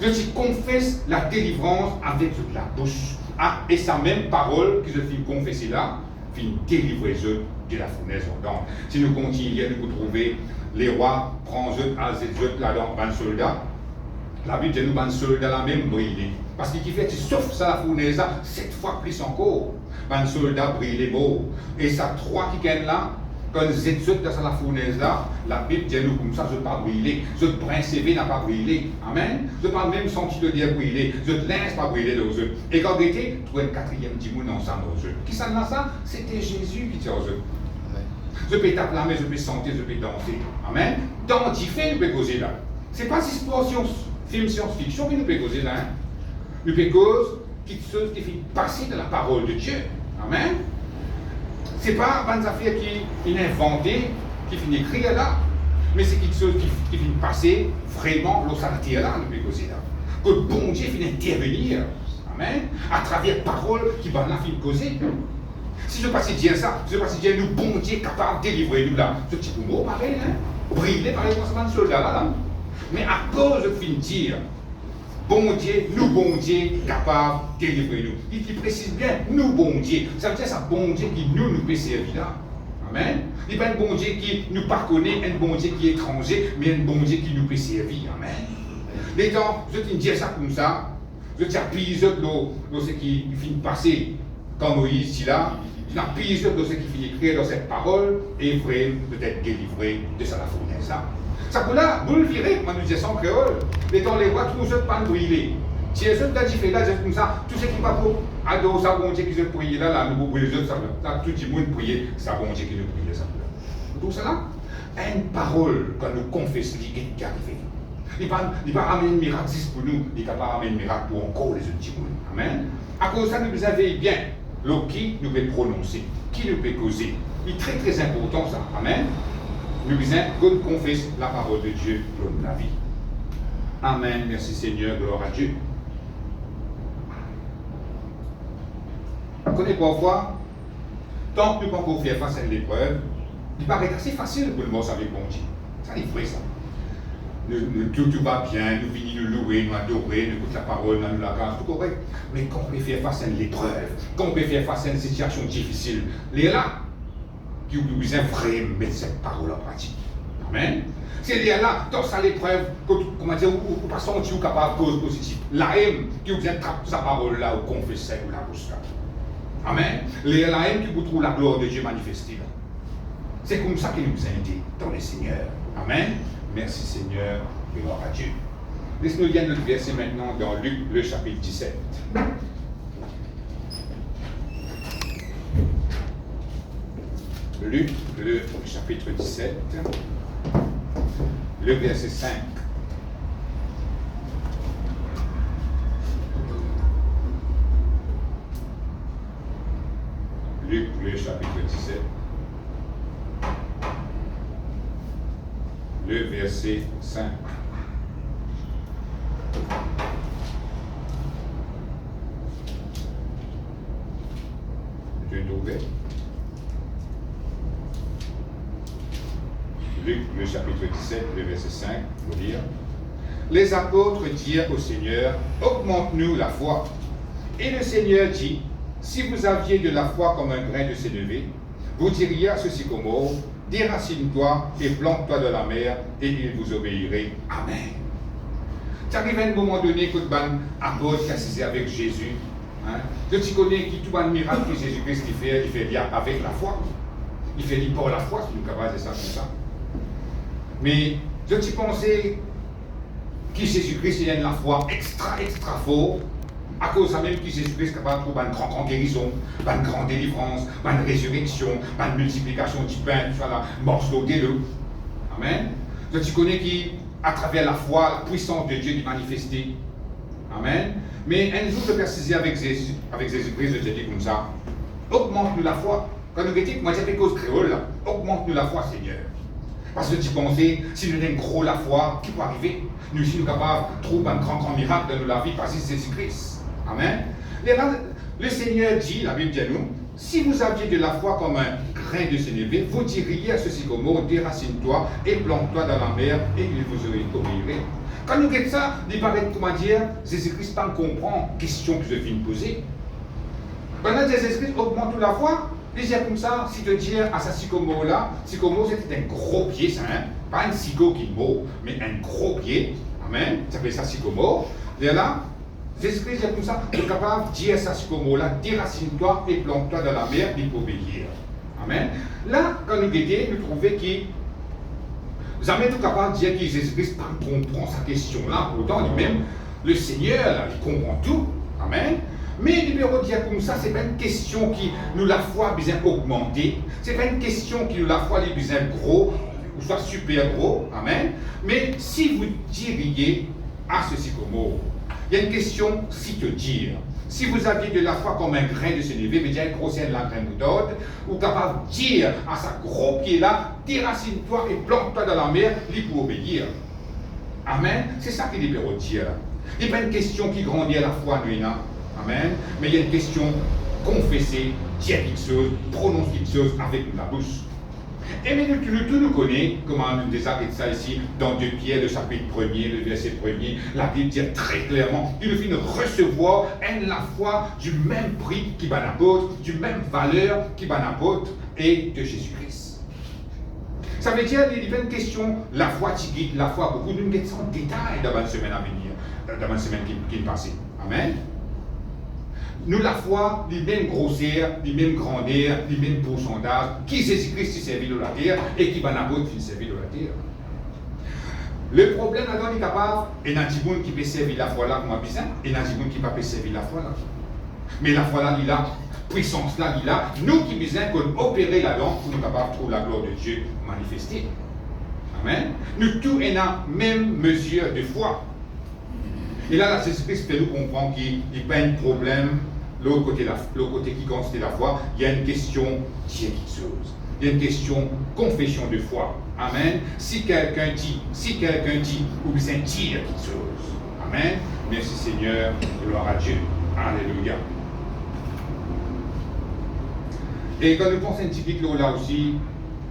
Je confesse la délivrance avec la bouche. Ah, et sa même parole que je finis confesser là, finis délivrer eux de la fournaise ardente. Si nous continuons, nous trouver les rois, prendre eux à eux là-dedans, ban soldats. La Bible dit nous, ban soldats là même brûlés. Parce qu'il fait, sauf ça, la fournaise, 7 fois plus encore. Ban soldats brûlés morts. Et ça, 3 qui gagnent là, quand vous êtes dans la fournaise là, la Bible dit nous comme ça, je ne pas brûler. Je brin CV n'a pas brûlé. Amen. Je ne pas même senti de dire brûler. Je ne laisse pas brûler dans eux. Et quand vous étiez, trouver le 4e dimon ensemble aux eux. Qui s'en a ça? C'était Jésus qui dit aux eux. Je peux taper la main, je peux sentir, je peux danser. Amen. Dans différents, nous pouvons causer là. Ce n'est pas si film science-fiction, mais nous pouvons causer là. Hein? Nous pouvons causer quelque chose qui fait passer de la parole de Dieu. Amen. Ce n'est pas une affaire qui est inventée, qui finit écrire là, mais c'est quelque chose qui finit passer vraiment l'ossature là, nous pouvons causer là. Que le bon Dieu finit intervenir. Amen. À travers la parole qui va là finir causer. Si je passe dire ça, je passe dire nous, bon Dieu, capable de délivrer nous là. Ce petit mot, pareil, hein? Briller par les commencements de soldats là. Mais à cause de fin dire, bon Dieu, nous, bon Dieu, capable de délivrer nous. Il précise bien, nous, bon Dieu. Ça veut dire ça, bon Dieu qui nous peut servir là. Amen. Il n'est pas un bon Dieu qui nous pas connaît, un bon Dieu qui est étranger, mais un bon Dieu qui nous peut servir. Amen. Les temps, je te dis ça comme ça, je te dis ce qui finit de passer quand Moïse dit là. La pire de ce qui finit écrire dans cette parole est vrai, peut-être délivré de ça la fournaise. Ça peut là, vous le virez, comme nous disons en créole, les temps les rois, tous eux pas brûler. Si les autres d'agir fait là, c'est comme ça, tout ce qui va pour adorer ça, bon Dieu qui se prier là, nous brûler les autres, ça, tout le monde prier, ça, bon Dieu qui nous prie, ça. Tout cela, une parole, quand nous confessons, qui est arrivé. Il ne va pas amener un miracle pour nous, il ne va pas amener un miracle pour encore les autres. Amen. À cause de ça, nous avez bien. Qui nous peut prononcer, qui nous peut causer. Il est très très important ça. Amen. Nous devons confesser la parole de Dieu pour la vie. Amen. Merci Seigneur, gloire à Dieu. Vous connaissez parfois, tant que nous pouvons faire face à l'épreuve, il paraît assez facile pour le mot avec bon Dieu. Ça est vrai ça. Tout va bien, nous venons nous louer, nous adorer, nous écouter la parole, nous la grâce, tout correct. Mais quand on peut faire face à l'épreuve, quand on peut faire face à une situation difficile, les là, qui ont besoin vraiment mettre cette parole en pratique. Amen. C'est les là, dans ça l'épreuve, comment dire, ou pas sentir ou capable de cause positive. La haine, qui vous attrape sa parole là, ou confesser ou la bouche là. Amen. Les la haine qui vous trouve la gloire de Dieu manifestée là. C'est comme ça qu'il nous a aidés dans le Seigneur. Amen. Merci Seigneur, gloire à Dieu. Laisse-nous lire notre verset maintenant dans Luc, le chapitre 17. Luc, le chapitre 17, le verset 5. Luc, le chapitre 17, le verset 5. Tu es ouvert? Luc, le chapitre 17, le verset 5, vous dire. Les apôtres dirent au Seigneur, augmente-nous la foi. Et le Seigneur dit, si vous aviez de la foi comme un grain de sénévé, vous diriez à ce sycomore, déracine-toi et plante-toi dans la mer, et il vous obéirait. Amen. Ça arrive à un moment donné que ban apôtre qui assisait avec Jésus, hein, je te connais qui tout un miracle que Jésus-Christ il fait bien avec la foi. Il fait dire pour la foi, si nous capables de ça comme ça. Mais je te pensais que Jésus-Christ il a la foi extra fort. À cause de même que Jésus-Christ est capable de trouver une grande guérison, une grande délivrance, une résurrection, une multiplication du pain, voilà, morceau de l'eau. Amen. Donc tu connais qui, à travers la foi, la puissance de Dieu qui est manifestée. Amen. Mais un jour, je précisais avec Jésus-Christ, je te dis comme ça, augmente-nous la foi. Quand nous disons, moi j'ai fait cause créole, là, augmente-nous la foi, Seigneur. Parce que tu pensais, si nous avons gros la foi, qui peut arriver? Nous sommes capables de trouver un grand miracle dans la vie parce que c'est Jésus-Christ. Amen. Le Seigneur dit, la Bible dit à nous, si vous aviez de la foi comme un grain de sénévé, vous diriez à ce sycomore, déracine-toi et plante-toi dans la mer et il vous obéirait. Quand nous regardons ça, il paraît, comment dire, Jésus-Christ pas comprend la question que je viens de poser. Quand Jésus-Christ augmente la foi, il dit comme ça, si tu dis à ce sycomore-là, sycomore c'était un gros pied, ça, hein? Pas un syco qui mot, mais un gros pied. Amen. Ça s'appelle ça sycomore. Et là, Jésus-Christ est comme ça, tu es capable de dire à ce sycomore-là, déracine-toi et plante-toi dans la mer, il peut obéir. Amen. Là, quand nous guettons, nous trouvons que jamais tout capable de dire que Jésus-Christ comprend sa question-là. Pourtant, lui-même, le Seigneur, là, il comprend tout. Amen. Mais le numéro dire comme ça, ce n'est pas une question qui nous la foi besoin augmenter. Ce n'est pas une question qui nous la foi besoin gros, ou soit super gros. Amen. Mais si vous diriez à ce sycomore, il y a une question si te dire. Si vous aviez de la foi comme un grain de sénévé, mais déjà grossir de la graine d'ode, ou capable de dire à sa gros pied-là, déracine-toi et plante-toi dans la mer, il pour obéir. Amen. C'est ça qu'il libère au dire. Il n'y a pas une question qui grandit à la foi, nous. Amen. Mais il y a une question confesser, dire quelque chose, prononcer quelque chose avec la bouche. Et mais nous connaissons, comment nous désarrête ça ici, dans 2 Pierre, le chapitre 1er, le verset 1er, la Bible dit très clairement, il nous fait recevoir la foi du même prix qui va l'apôtre, du même valeur qui va l'apôtre et de Jésus-Christ. Ça veut dire qu'il y a une question, la foi qui guide, la foi beaucoup, nous mettons ça en détail dans la semaine à venir, dans la semaine qui est passée. Amen. Nous, la foi, les mêmes grosseurs, les mêmes grandeurs, les mêmes pourcentages, qui Jésus-Christ qui servit de la terre et qui va n'importe qui servit de la terre. Le problème là-dedans est capable, et il y a des gens qui peuvent servir la foi là comme un bizarre, et il y a des gens qui ne peuvent pas servir la foi là. Mais la foi là, il a, puissance là, il a, nous qui besoin qu'on opérer là-dedans pour nous capables de trouver la gloire de Dieu manifestée. Amen. Nous tous, on a même mesure de foi. Et là, Jésus-Christ fait nous comprendre qu'il n'y a pas un problème. L'autre côté qui constitue la foi, il y a une question dire quelque chose. Il y a une question confession de foi. Amen. Si quelqu'un dit, ou bien dire quelque chose. Amen. Merci Seigneur, gloire à Dieu. Alléluia. Et quand nous pensons un petit peu là aussi,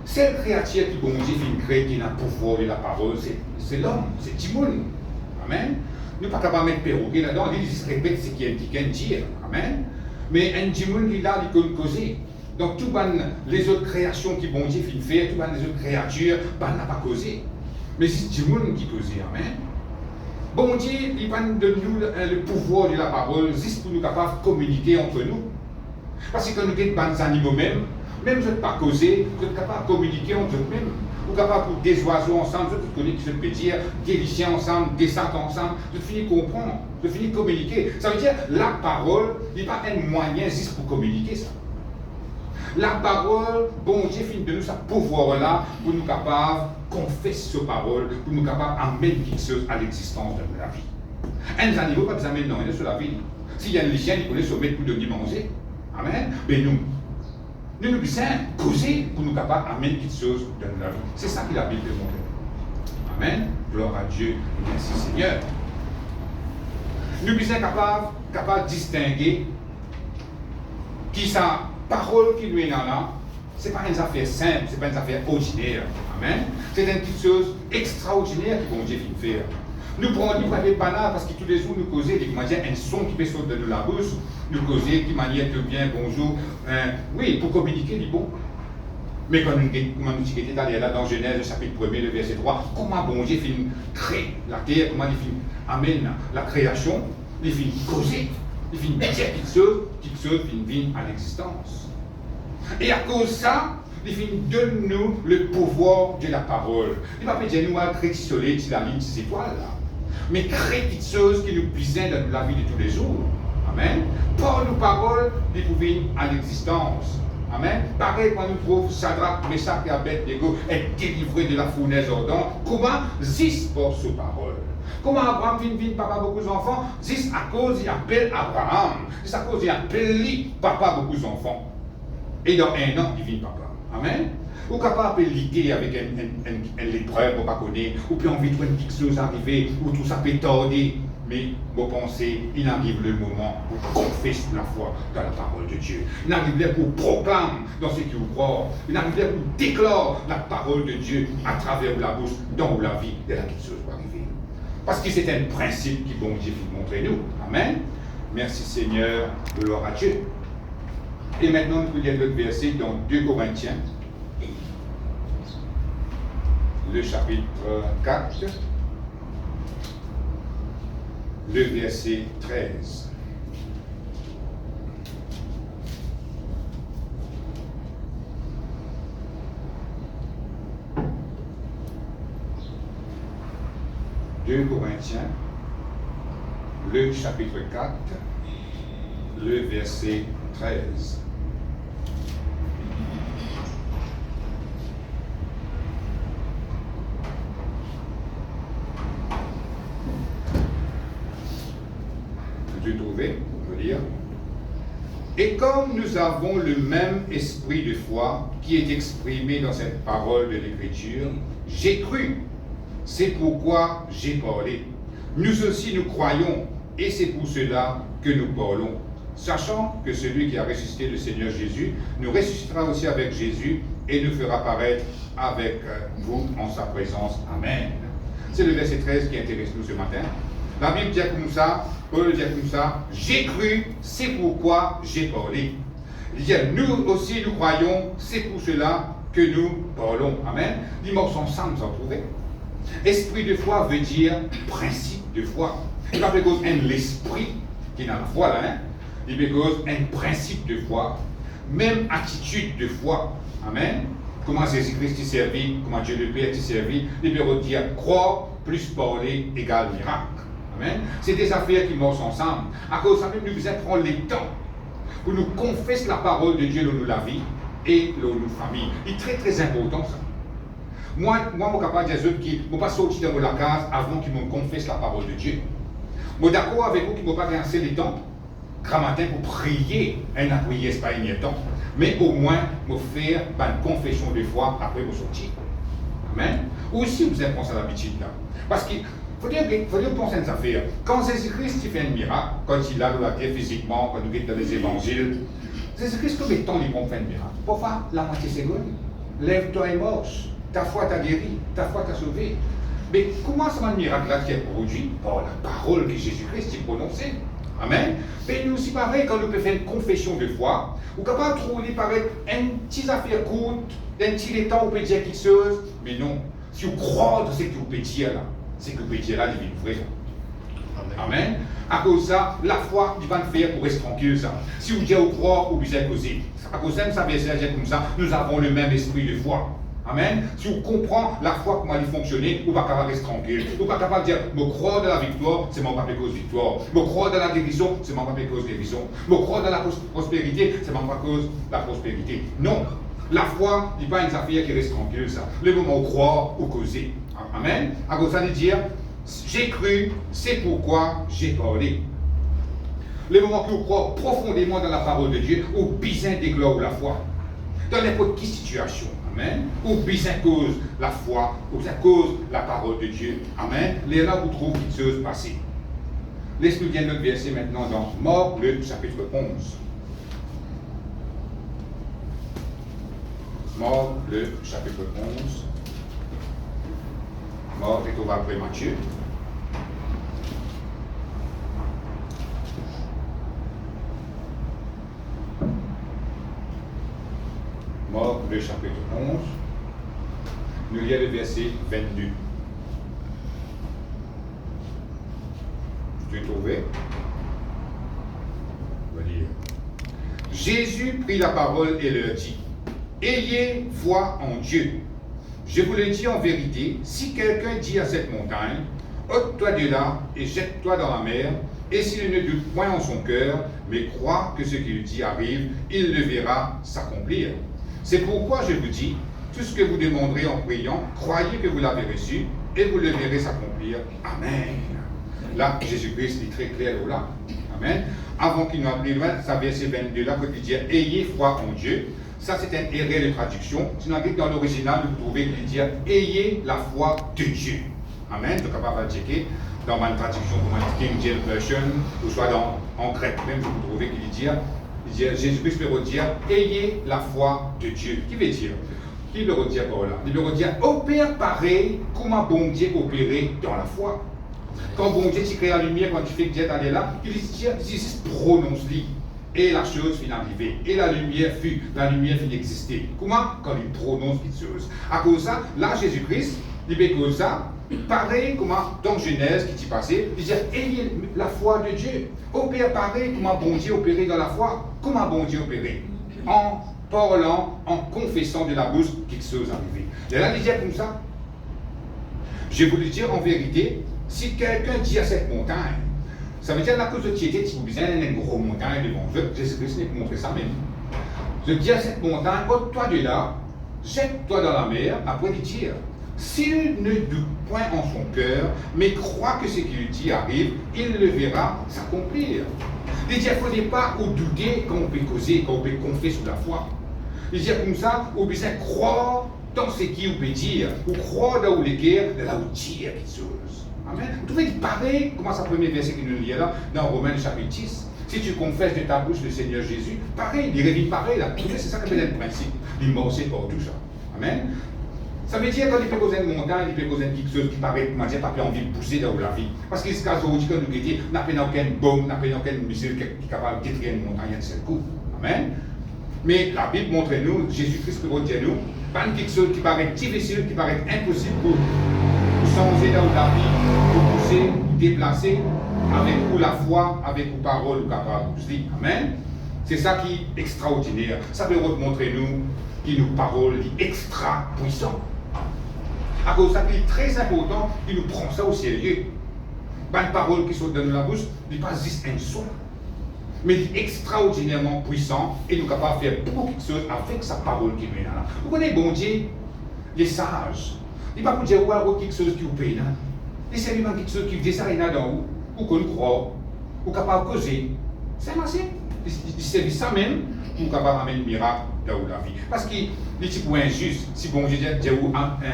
c'est le créature qui, bon Dieu, fait créer, qui a le pouvoir de la parole, c'est l'homme, c'est Timoun. Amen. Nous ne sommes pas capables de mettre perroquet là-dedans, il se répète ce qu'il y a un dire. Amen. Mais un Timoun qui là, il peut causer. Donc, toutes les autres créations qui bon Dieu fait faire, toutes les autres créatures, n'a pas causé. Mais c'est Timoun qui cause. Amen. Bon Dieu, il va nous donner le pouvoir de la parole, juste pour nous capables de communiquer entre nous. Parce que quand nous sommes des animaux même, Même vous n'êtes pas causé, vous êtes capable de communiquer entre vous-même. Vous êtes capable de des oiseaux ensemble, vous êtes connus, vous pouvez dire, des lycéens ensemble, des saints ensemble, vous finissez de comprendre, vous finissez de communiquer. Ça veut dire, la parole n'est pas un moyen juste pour communiquer ça. La parole, bon Dieu finit de nous ce pouvoir-là pour nous capables de confesser sa parole, pour nous capables d'amener quelque chose à l'existence de la vie. Un animal, pas besoin de non, il est sur la vie. S'il y a un lycéen qui connaît son maître pour donner manger, amen, mais nous nous puissions causer pour nous capables d'amener quelque chose dans la vie. C'est ça que la Bible montre. Amen. Gloire à Dieu. Merci Seigneur. Nous puissions capables de distinguer qui sa parole qui nous est là, ce n'est pas une affaire simple, ce n'est pas une affaire ordinaire. Amen. C'est une petite chose extraordinaire que bon Dieu vient faire. Nous prenons du papier banal parce que tous les jours nous causons un son qui peut sortir de la bouche, nous causons de manière de bien, bonjour, oui, pour communiquer du bon. Mais quand nous étions là dans Genèse, le chapitre 1er, le verset 3, comment bon Dieu finit créer la terre, comment il finit amène la création, il finit causer, il finit dire quelque chose finit à l'existence. Et à cause de ça, il finit donne-nous le pouvoir de la parole. Il ne va pas dire nous à créer du soleil, de la ligne, ces étoiles là. Mais créer quelque chose qui nous puisait dans la vie de tous les jours. Amen. Par nos paroles, ils pouvaient à l'existence. Amen. Pareil quand nous trouvons Shadrach, Meshach et Abednego être délivrés de la fournaise ardente. Comment? Juste par ses paroles. Comment Abraham vient papa beaucoup d'enfants? Juste à cause il appelle Abraham. Juste à cause il appelle lui papa beaucoup d'enfants. Et dans un an, il vient papa. Amen. Ou capable de liguer avec une épreuve, on ne connaît, ou puis envie de voir une petite chose arriver, ou tout ça peut tarder. Mais vous pensez, il arrive le moment où confesse la foi dans la parole de Dieu. Il arrive là pour proclamer dans ce que vous croyez. Il arrive là pour déclarer la parole de Dieu à travers la bouche, dans la vie de la petite chose va arriver. Parce que c'est un principe qui bon Dieu fait montrer nous. Amen. Merci Seigneur, gloire à Dieu. Et maintenant, nous lisons l'autre verset dans 2 Corinthiens, le chapitre 4, le verset 13. « 2 Corinthiens, le chapitre 4, le verset 13. Trouver, on peut dire. Et comme nous avons le même esprit de foi qui est exprimé dans cette parole de l'Écriture, j'ai cru, c'est pourquoi j'ai parlé. Nous aussi nous croyons, et c'est pour cela que nous parlons, sachant que celui qui a ressuscité le Seigneur Jésus nous ressuscitera aussi avec Jésus et nous fera paraître avec vous en sa présence. Amen. C'est le verset 13 qui intéresse nous ce matin. La Bible dit comme ça, Paul dit comme ça, j'ai cru, c'est pourquoi j'ai parlé. Il dit, nous aussi nous croyons, c'est pour cela que nous parlons. Amen. Les mots sont ensemble, vous en trouvez. Esprit de foi veut dire principe de foi. Il va cause un l'esprit qui est dans la foi là, hein. Il veut cause un principe de foi, même attitude de foi. Amen. Comment Jésus-Christ t'y servi, comment Dieu le Père t'y servi, il veut dire croire plus parler égale miracle. Amen. C'est des affaires qui marchent ensemble. À cause de ça, nous devons prendre le temps pour nous confesser la parole de Dieu dans la vie et dans nos familles. C'est très très important ça. Moi, je suis capable de dire qui ne pas sortir de la case avant qu'ils me confessent la parole de Dieu. Je suis d'accord avec vous qui ne pas assez le temps, grand matin pour prier, et la prière, ce n'est pas un temps. Mais au moins, me faire une confession de foi après me sortir. Amen. Ou aussi, vous avez pensé à l'habitude là. Parce qu'il faut dire penser à une affaire. Quand Jésus-Christ fait un miracle, quand il a dans la terre physiquement, quand nous sommes dans les évangiles, Jésus-Christ, combien de temps il fait un miracle? Parfois, la moitié seconde. Lève-toi et marche. Ta foi t'a guéri, ta foi t'a sauvé. Mais comment ça va un miracle là qui est produit par la parole que Jésus-Christ a prononcée? Amen. Mais nous aussi pareil, quand nous pouvons faire une confession de foi, ou capable de trouver pareil, une petite affaire courte, un petit temps où on peut dire quelque chose, mais non. Si vous croyez dans ce que vous pouvez dire là, c'est que vous pouvez dire là, il est vrai. Amen. À cause de ça, la foi, il va le faire pour rester tranquille. Ça. Si vous dites au croire, vous avez causé. À cause de ça, verset comme ça, nous avons le même esprit de foi. Amen. Si vous comprenez la foi, comment elle fonctionne, vous ne pouvez pas rester tranquille. Vous ne pouvez pas capable de dire, me croire dans la victoire, c'est mon papa cause victoire. Me croire dans la guérison, c'est mon papa cause guérison. Me croire dans la prospérité, c'est mon papa cause la prospérité. Non. La foi n'est pas une affaire qui reste tranquille, ça. Le moment où croire ou causer. Amen. À cause de ça, de dire, j'ai cru, c'est pourquoi j'ai parlé. Le moment que vous croyez profondément dans la parole de Dieu, ou besoin d'éclore la foi. Dans n'importe quelle situation. Amen. Ou besoin cause la foi, ou besoin cause la parole de Dieu. Amen. Les là vous trouvez quelque chose passer. Laisse-nous bien notre verset maintenant dans Marc, le chapitre 11. Marc, le chapitre 11. Marc est au après Matthieu. Marc, le chapitre 11. Nous lisons le verset 22. Tu t'es trouvé? On va lire. Jésus prit la parole et leur dit, ayez foi en Dieu. Je vous le dis en vérité, si quelqu'un dit à cette montagne, ôte-toi de là et jette-toi dans la mer, et s'il ne doute point en son cœur, mais croit que ce qu'il dit arrive, il le verra s'accomplir. C'est pourquoi je vous dis, tout ce que vous demanderez en priant, croyez que vous l'avez reçu, et vous le verrez s'accomplir. Amen. Là, Jésus-Christ est très clair là. Amen. Avant qu'il nous appelle loin, ça verset 22 là, quand il dit ayez foi en Dieu. Ça, c'est une erreur de traduction. Sinon, dans l'original, vous trouvez qu'il dit ayez la foi de Dieu. Amen. Donc, on va checker dans ma traduction, comme King James Version, ou soit en grec, même vous trouvez qu'il dit Jésus-Christ peut dire ayez la foi de Dieu. Qui veut dire? Qui veut dire par là? Il veut dire opère pareil, comment bon Dieu opérer dans la foi. Quand bon Dieu tu crée la lumière, quand tu fais que Dieu est là, il dit prononce-lui. Et la chose finit d'arriver. Et la lumière finit d'exister. Comment? Quand il prononce quelque chose. À cause de ça, là, Jésus-Christ, il fait que ça, pareil, comment, dans Genèse, qui s'est passé, il dit, ayez la foi de Dieu. Opère pareil, comment bon Dieu opérer dans la foi. Comment bon Dieu opérer? En parlant, en confessant de la bouche quelque chose arrivé. Et là, il dit comme ça, je vous le dis en vérité, si quelqu'un dit à cette montagne, ça veut dire la cause de tiété, si vous besoin d'une grosse montagne devant vous, Jésus-Christ n'est pas montré ça même. Je dis à cette montagne, ôte-toi de là, jette-toi dans la mer, après il dit, s'il ne doute point en son cœur, mais croit que ce qu'il dit arrive, il le verra s'accomplir. Il dit, il ne faut pas douter quand on peut causer, quand on peut confier sur la foi. Il dit comme ça, on besoin croire dans ce qu'il peut dire, ou croire dans les guerres, de là où dire quelque chose. Amen. Vous trouvez pareil, comment ça premier verset qui nous lit là, dans Romains chapitre 10. Si tu confesses de ta bouche le Seigneur Jésus, pareil, il revient pareil là. C'est ça qui est le principe. Il morceau pour tout ça. Amen. Ça veut dire quand il peut causer une montagne, il peut causer quelque chose qui paraît, comment dire, pas envie de pousser dans la vie. Parce qu'il se casse au dit que nous guetter, n'a pas aucune bombe, n'a pas aucun missile qui est capable de détruire une montagne d'un seul coup. Amen. Mais la Bible montre-nous, Jésus-Christ peut dire nous, pas quelque chose qui paraît difficile, qui paraît impossible pour changer dans la vie, pour pousser, pour déplacer, avec ou la foi, avec ou parole, ou capable de dire. Amen. C'est ça qui est extraordinaire. Ça peut montrer nous qui nous parole extra puissant. À cause de ça, il est très important qu'il nous prend ça au sérieux. Pas une parole qui saute dans la bouche, il n'est pas juste un son. Mais il est extraordinairement puissant et nous sommes capables de faire beaucoup de choses avec sa parole qui est là. Vous connaissez bon Dieu, les sages. Il ne va pas vous dire quelque chose qui vous paye. Il sait quelque chose qui vous désire dans vous, ou qu'on croit, ou capable de causer. C'est assez. Il sait ça même pour capable d'amener le miracle dans la vie. Parce qu'il est pour injuste. Si bon Dieu dit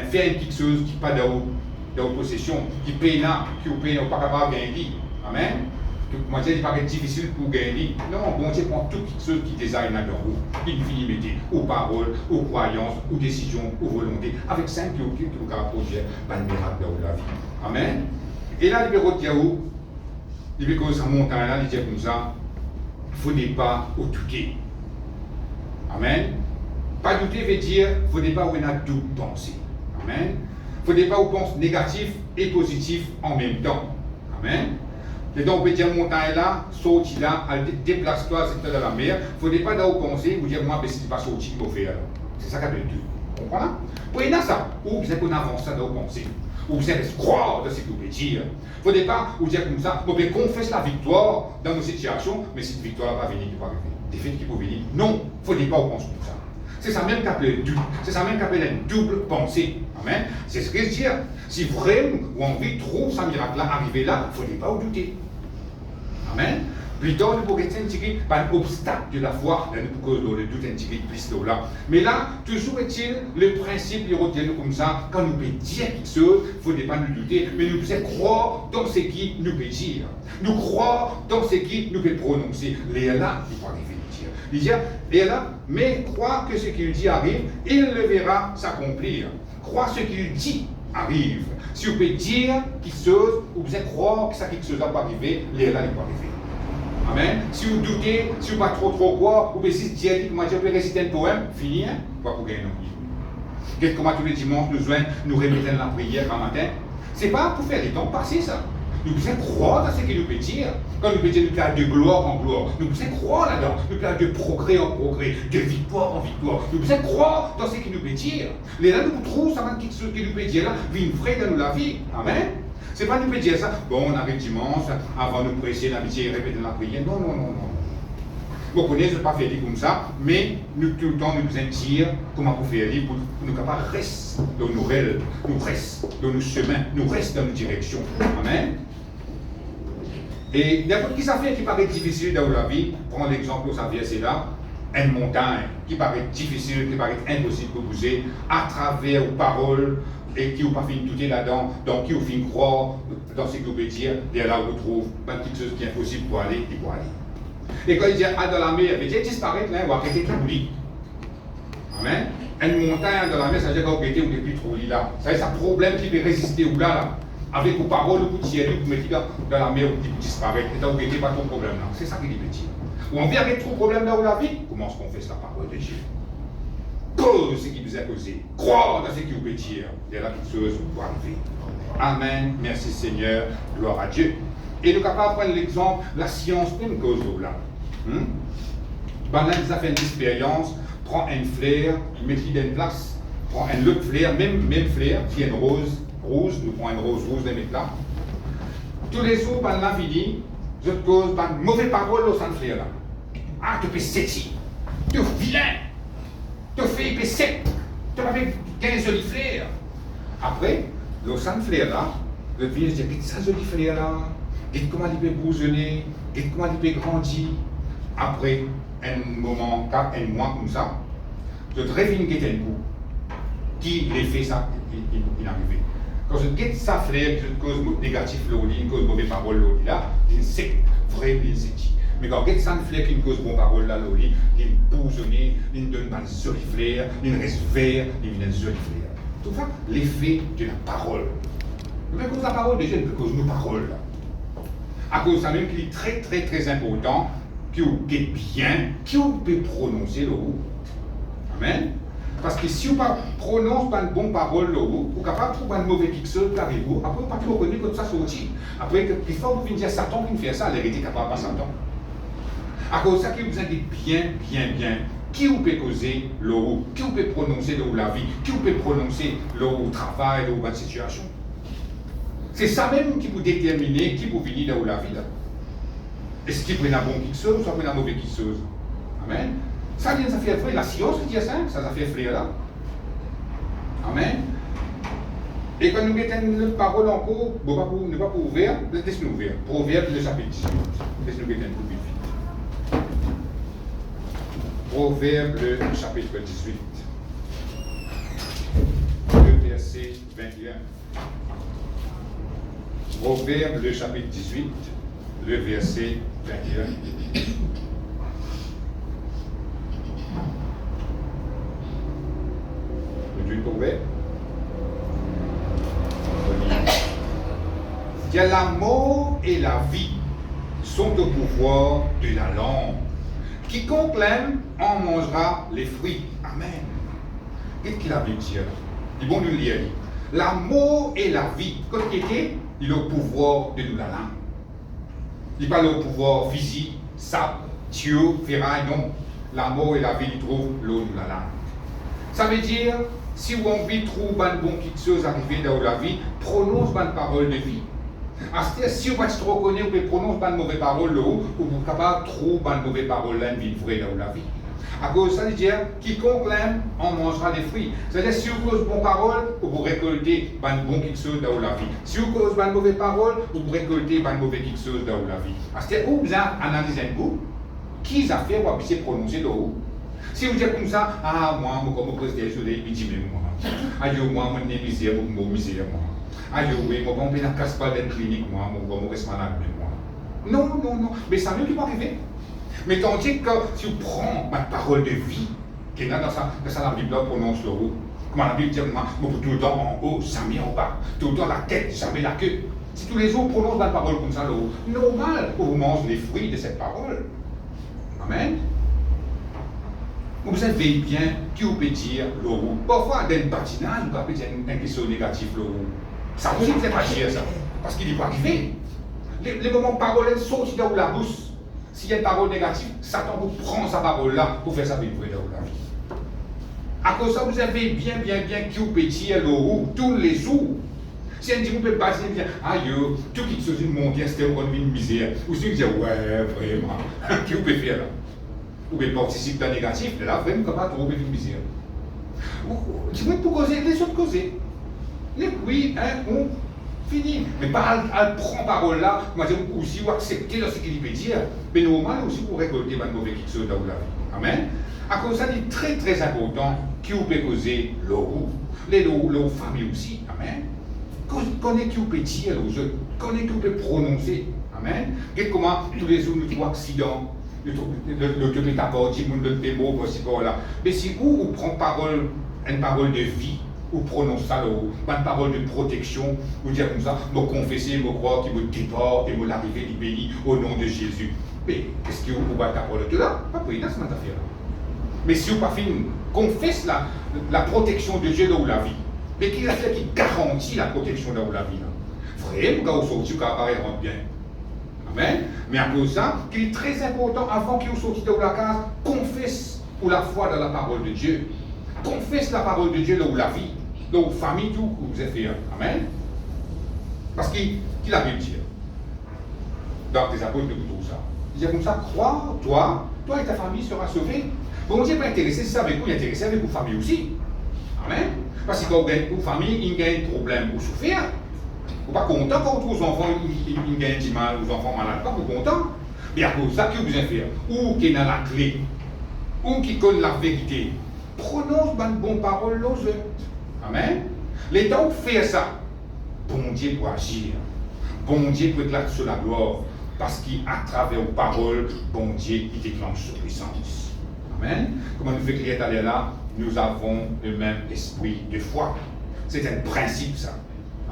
faire quelque chose qui n'est pas dans votre possession, qui paye là, qui vous paye, pas capable de gagner. Amen. Moi, il paraît difficile pour gagner. Non, bon Dieu prend toute chose qui désire dans vous. Il finit de mettre aux paroles, aux croyances, aux décisions, aux volontés. Avec ça, qui vous produire un miracle dans la vie. Amen. Et là, le numéro de Yahoo, il veut que ça monte là, il dit comme ça, il ne faut pas au douter. Amen. Pas douter veut dire, il ne faut pas où on a doute penser. Amen. Il ne faut pas où on pense négatif et positif en même temps. Amen. Et donc, on peut dire, montagne là, sorti là, déplace-toi, c'est dans la mer. Il ne faudrait pas d'où penser, vous dire, moi, si tu ne pas sorti, il faut faire. C'est ça qu'appelle Dieu. Vous comprenez? Oui, il y a ça. Ou vous êtes qu'on avance ça d'où penser. Ou vous êtes croire de ce que vous pouvez dire. Il ne faudrait pas vous dire comme ça, on peut confesser la victoire dans nos situations, mais cette victoire va venir, qui va arriver. Des faits qui peuvent venir. Non, il ne faudrait pas penser comme ça. C'est ça même qu'appelle Dieu. C'est ça même qu'appelle une double pensée. Amen. C'est ce que je dis. Si vraiment ou envie trouve ce miracle-là, arriver là, il ne faudrait pas en douter. Amen. Plutôt, nous pourrions intégrer par un obstacle de la foi, nous pourrions le doute intégrer plus là. Mais là, toujours est-il le principe, il retient comme ça, quand nous pouvons dire quelque chose, il ne faudrait pas nous douter, mais nous pouvons croire dans ce qui nous peut dire. Nous croire dans ce qui nous peut prononcer. Les là, il faut arriver. Il dit, et là, mais crois que ce qu'il dit arrive, il le verra s'accomplir. Crois ce qu'il dit arrive. Si vous pouvez dire quelque chose, ou vous êtes croire que ça quelque chose va arriver, les là, il va arriver. Amen. Si vous doutez, si vous ne pas trop quoi, ou bien si vous dites, vous pouvez réciter un poème, fini, quoi pour gagner un nom. Qu'est-ce qu'on va tous les dimanches nous remettre la prière un matin? C'est pas pour faire les temps passés, ça. Nous pouvons croire dans ce qu'il nous peut dire. Quand nous pouvons dire, nous pouvons de gloire en gloire. Nous pouvons croire là-dedans. Nous pouvons de progrès en progrès, de victoire en victoire. Nous pouvons croire dans ce qu'il nous peut dire. Les là, nous trouvons ça, quelque chose qu'il nous peut dire là, vient vrai dans la vie. Amen. C'est pas nous peut dire ça. Bon, on arrive dimanche, avant de presser l'amitié et répéter la prière. Non, non, non, non. Vous connaissez, je ne pas faire comme ça, mais nous, tout le temps, nous besoin dire comment vous faire pour nous capables de rester dans nos rêves, nous rester dans nos chemins, nous rester dans nos directions. Amen. Et n'importe qui ça fait qui paraît difficile dans la vie, prends l'exemple où ça vient, c'est là, une montagne qui paraît difficile, qui paraît impossible de bouger, à travers aux paroles, et qui n'ont pas fini de douter là-dedans, donc qui ont fini de croire dans ce que vous pouvez dire, et là on retrouve une petite chose qui est impossible pour aller, et pour aller. Et quand il dit dans la mer, il dit disparaître là, on va arrêter tout lit. Amen. Une montagne dans la mer, ça veut dire qu'on peut être plus trop lit là. Ça veut dire un problème qui peut résister ou là. Avec vos paroles, vous tirez, vous mettez dans la mer, vous disparaître. Et donc, vous n'avez pas trop de problème là. C'est ça qu'il est petit. Ou on vient avec trop de problème dans la vie, comment est-ce qu'on fait la parole de Dieu? Cause ce qui vous a causé. Croire dans ce qui vous peut dire. Et là, toute chose va arriver. Amen. Merci Seigneur. Gloire à Dieu. Et nous sommes capables de prendre l'exemple, la science, une cause là. Ben là, ils ont fait une expérience, prend un flair, met-il dans une place, prend un autre flair, même flair, qui est une rose rouge, nous prenons une rose rouge, les mettre là. Tous les jours, ben là, fini, je te cause, ben, mauvaise parole au centre flair là. Ah, tu peux sétir, tu es vilain, tu fais sec, tu as avec 15 jolis flairs. Après, le centre flair là, le vieux dit, qu'est-ce que ça joli flair là? Dites comment il peut bourgeonner, dites comment il peut grandir. Après un moment, un mois comme ça, je te réfine qui est un coup. Qui les fait ça, il arrive. Quand je quitte ça, frère, une cause négative, une cause mauvaise parole, là, il sait, vrai, il sait. Mais quand je quitte ça, frère, une cause bonne parole, là, il bourgeonne, il donne un joli flair, il reste vert, il donne un joli flair. Tout ça, l'effet de la parole. Mais cause la parole, déjà, une cause nos paroles, là. À cause de ça même, qu'il est très, très, très important, que vous êtes bien, que vous pouvez prononcer le haut. Amen. Parce que si vous ne prononcez pas une bonne parole le haut, vous êtes capable de trouver un mauvais pixel avec vous, après vous ne pouvez pas reconnaître que ça sortit. Après, il faut que vous dire Satan qui fait ça, la vérité capable pas Satan. À cause de ça, que vous êtes bien, qui vous peut causer le haut, qui vous peut prononcer le haut la vie, qui vous peut prononcer le haut travail, le haut la situation. C'est ça même qui vous détermine qui vous venir dans la vie. Est-ce qu'il prend un bon quelque chose ou ça prend un mauvais quelque chose? Amen. Ça vient, ça fait vrai. La science qui dit ça fait frère là. Amen. Et quand nous mettons une parole en cours, ne pas pour ouvrir, laissez-nous ouvrir. Proverbe, le chapitre 18. Laissez-nous mettre un peu plus vite. Proverbe, le chapitre 18. Le verset 21. Proverbe, le chapitre 18, le verset 21. Du Proverbe. La mort et la vie sont au pouvoir de la langue. Quiconque l'aime en mangera les fruits. Amen. Qu'est-ce qu'il a dit là? Il bon nous lire. La mort et la vie. Quand il était, il a au pouvoir de nous la langue. Il parle au pouvoir physique, sable, Dieu, ferraille, non. La mort et la vie, il trouve l'eau de la langue. Ça veut dire, si vous avez envie de trouver une bonne quelque chose arriver dans la vie, prononce une parole de vie. C'est-à-dire, si vous êtes trop connu, vous pouvez prononcer une mauvaise parole là, ou vous êtes capable de trouver une mauvaise parole là, une vie vraie dans la vie. À cause de ça, il dit, quiconque l'aime, en mangera des fruits. C'est-à-dire, si vous causez bonne parole, vous récoltez une bonne quelque chose dans la vie. Si vous causez une mauvaise parole, vous récoltez une mauvaise quelque chose dans la vie. C'est-à-dire, vous analysez un coup, qui a fait pour puissiez prononcer le haut. Si vous dites comme ça, ah, moi, comme président, je l'ai dit, moi. Ah, moi, mon misère, mon misère, moi. Ah, oui, moi, je ne casse pas dans la clinique, moi, je reste malade, moi. Non, non, non. Mais ça ne peut pas arriver. Mais tandis que si vous prenez ma parole de vie, qui est là dans la Bible, prononce le haut. Comme la Bible dit, moi, tout le temps en haut, jamais en bas. Tout le temps la tête, jamais la queue. Si tous les jours prononcent ma parole comme ça, le haut, normal, vous mangez les fruits de cette parole. Amen. Vous savez bien qui vous peut dire le haut. Parfois, dans le patinage, vous pouvez dire une question négative le haut. Ça aussi, vous ne pas dire ça. Parce qu'il n'est pas arrivé. Les moments parole sortent dans la bouche. S'il y a une parole négative, Satan vous prend sa parole-là pour faire ça vivre dans la vie. À cause de ça, vous savez bien qui vous peut dire le haut tous les jours. Si un dit, vous pouvez pas dire, aïe, tout qui se dit mondial, c'était une misère. Ou si vous dites, ouais, vraiment, qui vous peut faire là? Vous pouvez participer dans le négatif, là, vraiment, comment trouver une misère. Dis-moi pour causer, les autres causer. Les oui, on fini. Mais pas elle prend parole là, moi je aussi vous accepter ce qu'il peut dire, mais normal aussi pour récolter ma mauvaise quelque chose dans la vie. Amen. À cause de ça, il est très très important qui vous peut causer l'eau. Les familles aussi. Amen. Connaissez qui vous peut dire aux autres, connaissez qui vous peut prononcer. Amen. Regardez comment tous les jours nous trouvons accidents. Le truc est apporté, le mots, voilà. Mais si vous prenez parole, une parole de vie, ou prononce ça, une parole de protection, ou dire comme ça, me confesser, me croire qu'il me déporte et me l'arriver du pays au nom de Jésus. Mais qu'est-ce que vous pouvez ta parole de là? Pas pour y dans cette affaire. Mais si vous pas fini, confesse la protection de Dieu dans la vie. Mais qui a fait qui garantit la protection dans la vie? Vraiment, quand vous sortez, quand vous rentre bien. Amen. Mais à cause de ça, qu'il est très important, avant que vous sortiez de la case, confesse pour la foi dans la parole de Dieu. Confesse la parole de Dieu dans la vie. Donc, famille, tout que vous avez fait. Amen. Parce qu'il a bien dit. Donc, les apôtres de tout ça. Il dit comme ça, crois, toi et ta famille sera sauvée. Bon, Dieu n'est pas intéressé, c'est avec vous, il est intéressé avec vos familles aussi. Amen. Parce que quand vous gagnez vos familles, il y a un problème, vous souffrez. Vous n'êtes pas content quand vos enfants ils gagnent du mal, vos enfants malades, pas vous content. Mais à cause de ça, que vous avez fait, ou qui est dans la clé, ou qui connaît la vérité, prononce une bonne parole aux autres. Amen. L'État fait ça. Bon Dieu pour agir. Bon Dieu pour éclater sur la gloire. Parce qu'à travers les paroles, bon Dieu, il déclenche sa puissance. Amen. Comme nous fait crier aller là, nous avons le même esprit de foi. C'est un principe ça.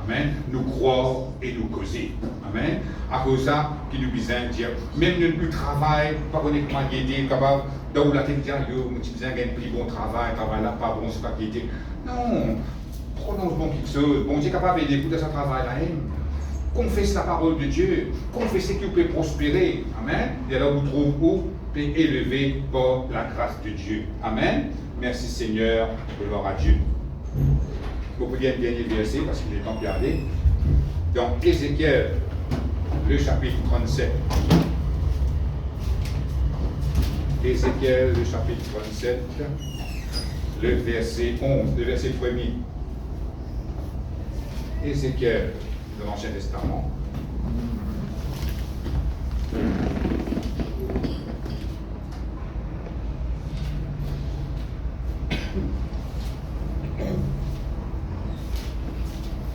Amen. Nous croire et nous causer. Amen. À cause de ça, qui nous besoin de dire, même le travail, pas connaître comment il est capable, dans la tête dire, yo, mon petit besoin gagne plus bon travail là, pas bon, c'est pas qui était. Non, prononce bon quelque chose. Bon Dieu est capable d'écouter ce travail-là. Confesse la parole de Dieu. Confessez que vous pouvez prospérer. Amen. Et alors vous trouvez où peut élever par la grâce de Dieu. Amen. Merci Seigneur. Gloire à Dieu. Vous pouvez bien dernier verset parce qu'il est temps de regarder. Dans Ézéchiel, le chapitre 37. Ézéchiel, le chapitre 37, le verset 11, le verset 1er. Ézéchiel, de l'Ancien Testament.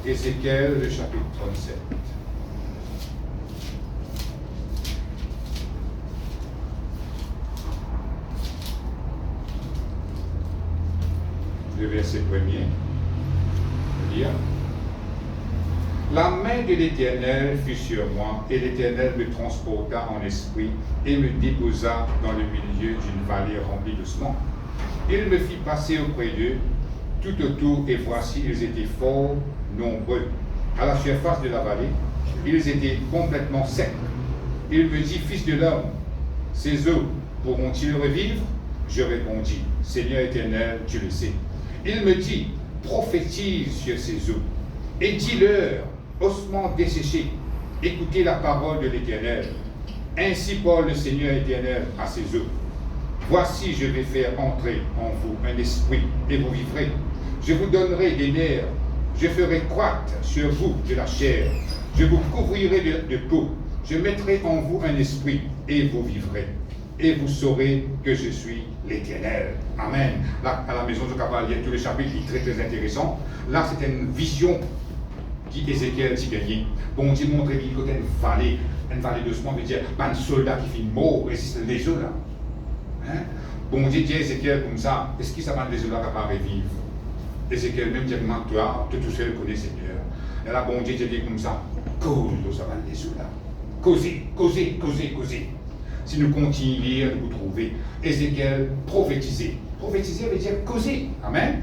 Ézéchiel, le chapitre 37. Le verset 1er. Lire. La main de l'Éternel fut sur moi, et l'Éternel me transporta en esprit et me déposa dans le milieu d'une vallée remplie de semences. Il me fit passer auprès d'eux tout autour, et voici, ils étaient fort nombreux. À la surface de la vallée, ils étaient complètement secs. Il me dit, fils de l'homme, ces eaux pourront-ils revivre? Je répondis, Seigneur éternel, tu le sais. Il me dit, prophétise sur ces eaux et dis-leur, ossements desséchés, écoutez la parole de l'Éternel. Ainsi parle le Seigneur éternel à ces eaux. Voici, je vais faire entrer en vous un esprit et vous vivrez. Je vous donnerai des nerfs. Je ferai croître sur vous de la chair. Je vous couvrirai de peau. Je mettrai en vous un esprit et vous vivrez. Et vous saurez que je suis l'Éternel. Amen. Là, à la maison de Capal, il y a tout le chapitre qui est très très intéressant. Là, c'était une vision qui Ézéchiel s'y gagnait. Bon Dieu montrait qu'il y a une vallée de semences, veut dire, un soldat qui finit mort, résiste les eaux là. Hein? Bon Dieu dit à Ézéchiel comme ça, est-ce qu'il s'appelle les eaux là capables de vivre? Ézéchiel même dit, toi, tu tout seul connais Seigneur. Et là, bon Dieu dit comme ça, cause de ça les eaux là. Causez. Si nous continuons à lire, nous trouvons Ézéchiel prophétiser. Prophétiser veut dire causer. Amen.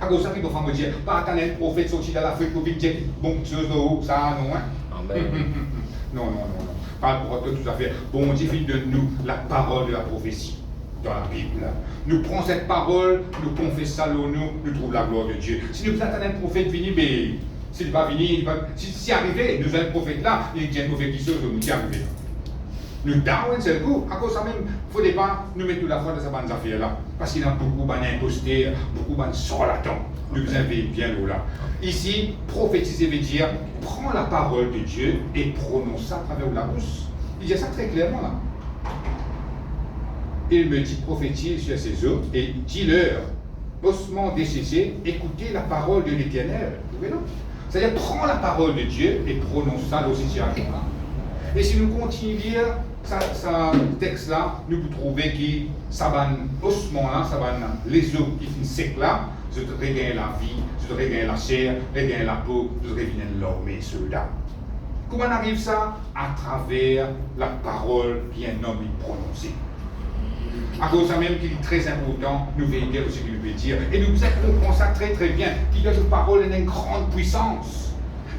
À cause de ça, il faut me dire, pas attendre un prophète sorti de l'Afrique pour dire bon chose de haut, ça non. Hein? Amen. Non. Pas pour tout à fait. Bon Dieu fait de nous la parole de la prophétie dans la Bible. Nous prenons cette parole, nous confessons nous trouvons la gloire de Dieu. Si nous attendons un prophète venir, mais s'il va venir, si arrivé, nous avons un prophète là, il y a un prophète qui sort, nous qui arrivé là. Nous donnons un seul coup, à cause de ça même, il ne faut pas nous mettre toute la foi dans ces affaires là. Parce qu'il y a beaucoup d'imposteurs, beaucoup de charlatans. Nous avons bien là. Ici, prophétiser veut dire, prends la parole de Dieu et prononce ça à travers la bouche. Il dit ça très clairement là. Il me dit, prophétise sur ces eaux et dis-leur, ossements desséchés, écoutez la parole de l'Éternel. Vous voyez non? C'est-à-dire, prends la parole de Dieu et prononce ça dans ces situations-là. Et si nous continuons à lire ce texte-là, nous pouvons trouver que ça va ossements là, ça va les os qui sont secs là, je te regagne la vie, je te regagne la chair, regagne la peau, je te reviens l'armée soldat. Comment arrive ça? À travers la parole qu'un homme prononce. À cause de ça même qu'il est très important, nous veillons bien ce qu'il veut dire. Et nous comprenons ça très très bien, qu'il y a une parole a une grande puissance.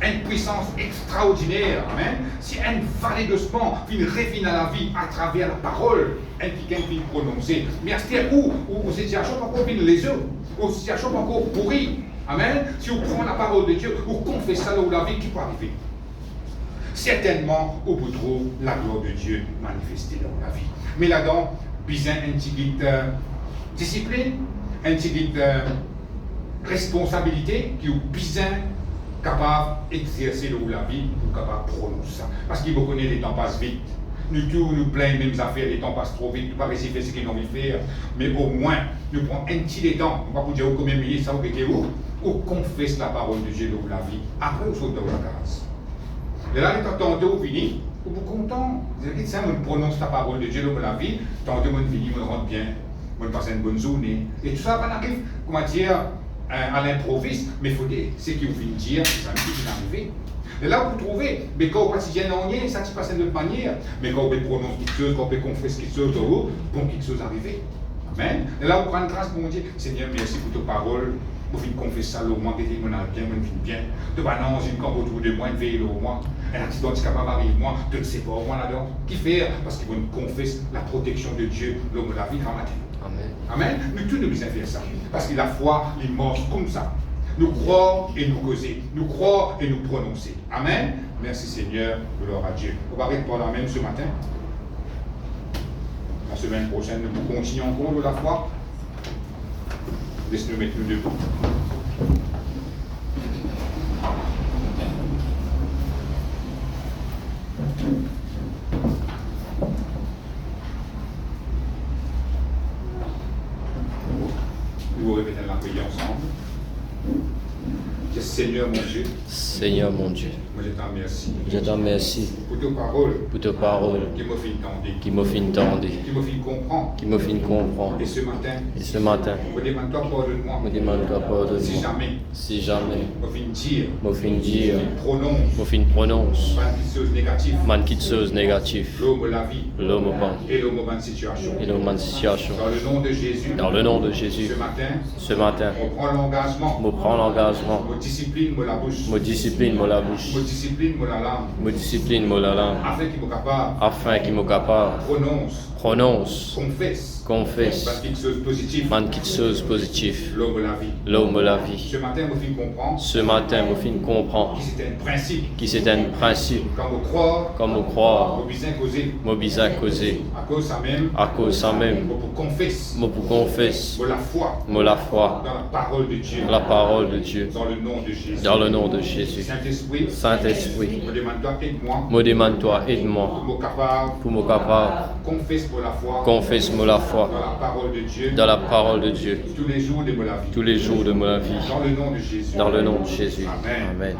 Une puissance extraordinaire, amen. Si une vallée de semences vient revenir à la vie à travers la parole, un qui vient prononcer, mais à ce où ces situations encore viennent les œufs, aux situations encore pourries, amen. Si vous prenez la parole de Dieu, vous confessez là où la vie qui peut arriver. Certainement, vous trouvez la gloire de Dieu manifestée dans la vie. Mais là-dedans, besoin une petite discipline, une petite responsabilité qui est besoin capable d'exercer la vie pour capable de prononcer ça. Parce qu'il faut connaître les temps passent vite. Nous tous nous plaignons mêmes affaires, les temps passent trop vite, nous ne pouvons pas réussir à faire ce qu'ils ont envie de faire. Mais au moins, nous prenons un petit temps, on va vous dire combien de milliers, ça vous mettez où? Ou confesse la parole de Dieu dans la vie. Après, vous sautez dans la case. Et là, les temps vous finissez, vous êtes content. Vous avez dit, ça, on prononce la parole de Dieu dans la vie, tantôt on finit, on rentre bien, on passe une bonne journée. Et tout ça, on arrive, comment dire, à l'improviste, mais il faut dire, c'est ce qu'il vous dire, c'est ça qui est arrivé. Et là, vous trouvez, mais quand vous quotidien en est, ça se passe de notre manière, mais quand vous prononce quelque chose, quand vous confesse quelque chose, bon, quelque chose arrive. Amen. Et là, vous prenez grâce pour dire, Seigneur, merci pour tes paroles, vous venez confesser ça au moins, que vous avez bien, vous venez bien. De non, j'ai une camp autour de moi, une veille au moins, un accident de capable d'arriver, moi, de ne sais pas, moi là-dedans. Qui fait? Parce qu'ils vont confesser la protection de Dieu, l'homme de la vie, grand matin. Amen. Amen. Nous tous nous devons faire ça. Parce que la foi, les morts comme ça. Nous croyons et nous causer. Nous croyons et nous prononcer. Amen. Merci Seigneur. Gloire à Dieu. On va rester par la même ce matin. La semaine prochaine, nous continuons encore de la foi. Laisse-nous mettre nous debout. Nous répétons la prière ensemble. Seigneur mon Dieu. Seigneur mon Dieu. Moi je t'en remercie. Je t'en remercie pour tes paroles. Pour tes paroles. Qui m'ont fait entendre. Qui m'ont fait entendre. Qui m'ont fait comprendre. Qui m'ont fait comprendre. Et ce matin. Et ce matin. Je demande-toi pardonne-moi. Je demande-toi pardonne-moi. Si jamais. Si jamais. Je fin dire. Je fin dire. Prononce. Je fin prononce. Quelque chose négatif. Quelque chose négatif. L'homme la vie. L'homme ban. Et l'homme ban situation. Et l'homme ban situation. Dans le nom de Jésus. Dans le nom de Jésus. Ce matin. On prend l'engagement. Je prends l'engagement. Me discipline, me la bouche. Me discipline, me la bouche. Me discipline mon la langue, me discipline mon la langue, afin qu'il me capable, afin qu'il me capable, prononce, confesse, parce quelque chose de positif, man quelque chose de positif, l'homme la vie. l'homme la vie. Ce matin, mon fils comprend Ce matin, mon film comprend que c'était un principe. que c'est un principe, Quand vous croire, comme on croit, vous besoin causer, moi besoin causer, à cause ça même, à cause ça même, vous confesse, moi pour confesse, vous la foi moi la foi, dans la parole de Dieu, la parole de Dieu, dans le nom de Jésus. dans le nom de Jésus. Saint-Esprit, Saint-Esprit, me demande-toi, aide-moi, me demande-toi, aide-moi, pour me capable, pour me capable, confesse pour la foi, confesse-moi la foi, dans la parole de Dieu, dans la parole de Dieu, tous les jours de ma vie. tous les jours de ma vie, Dans le nom de Jésus. dans le nom de Jésus. Amen. Amen.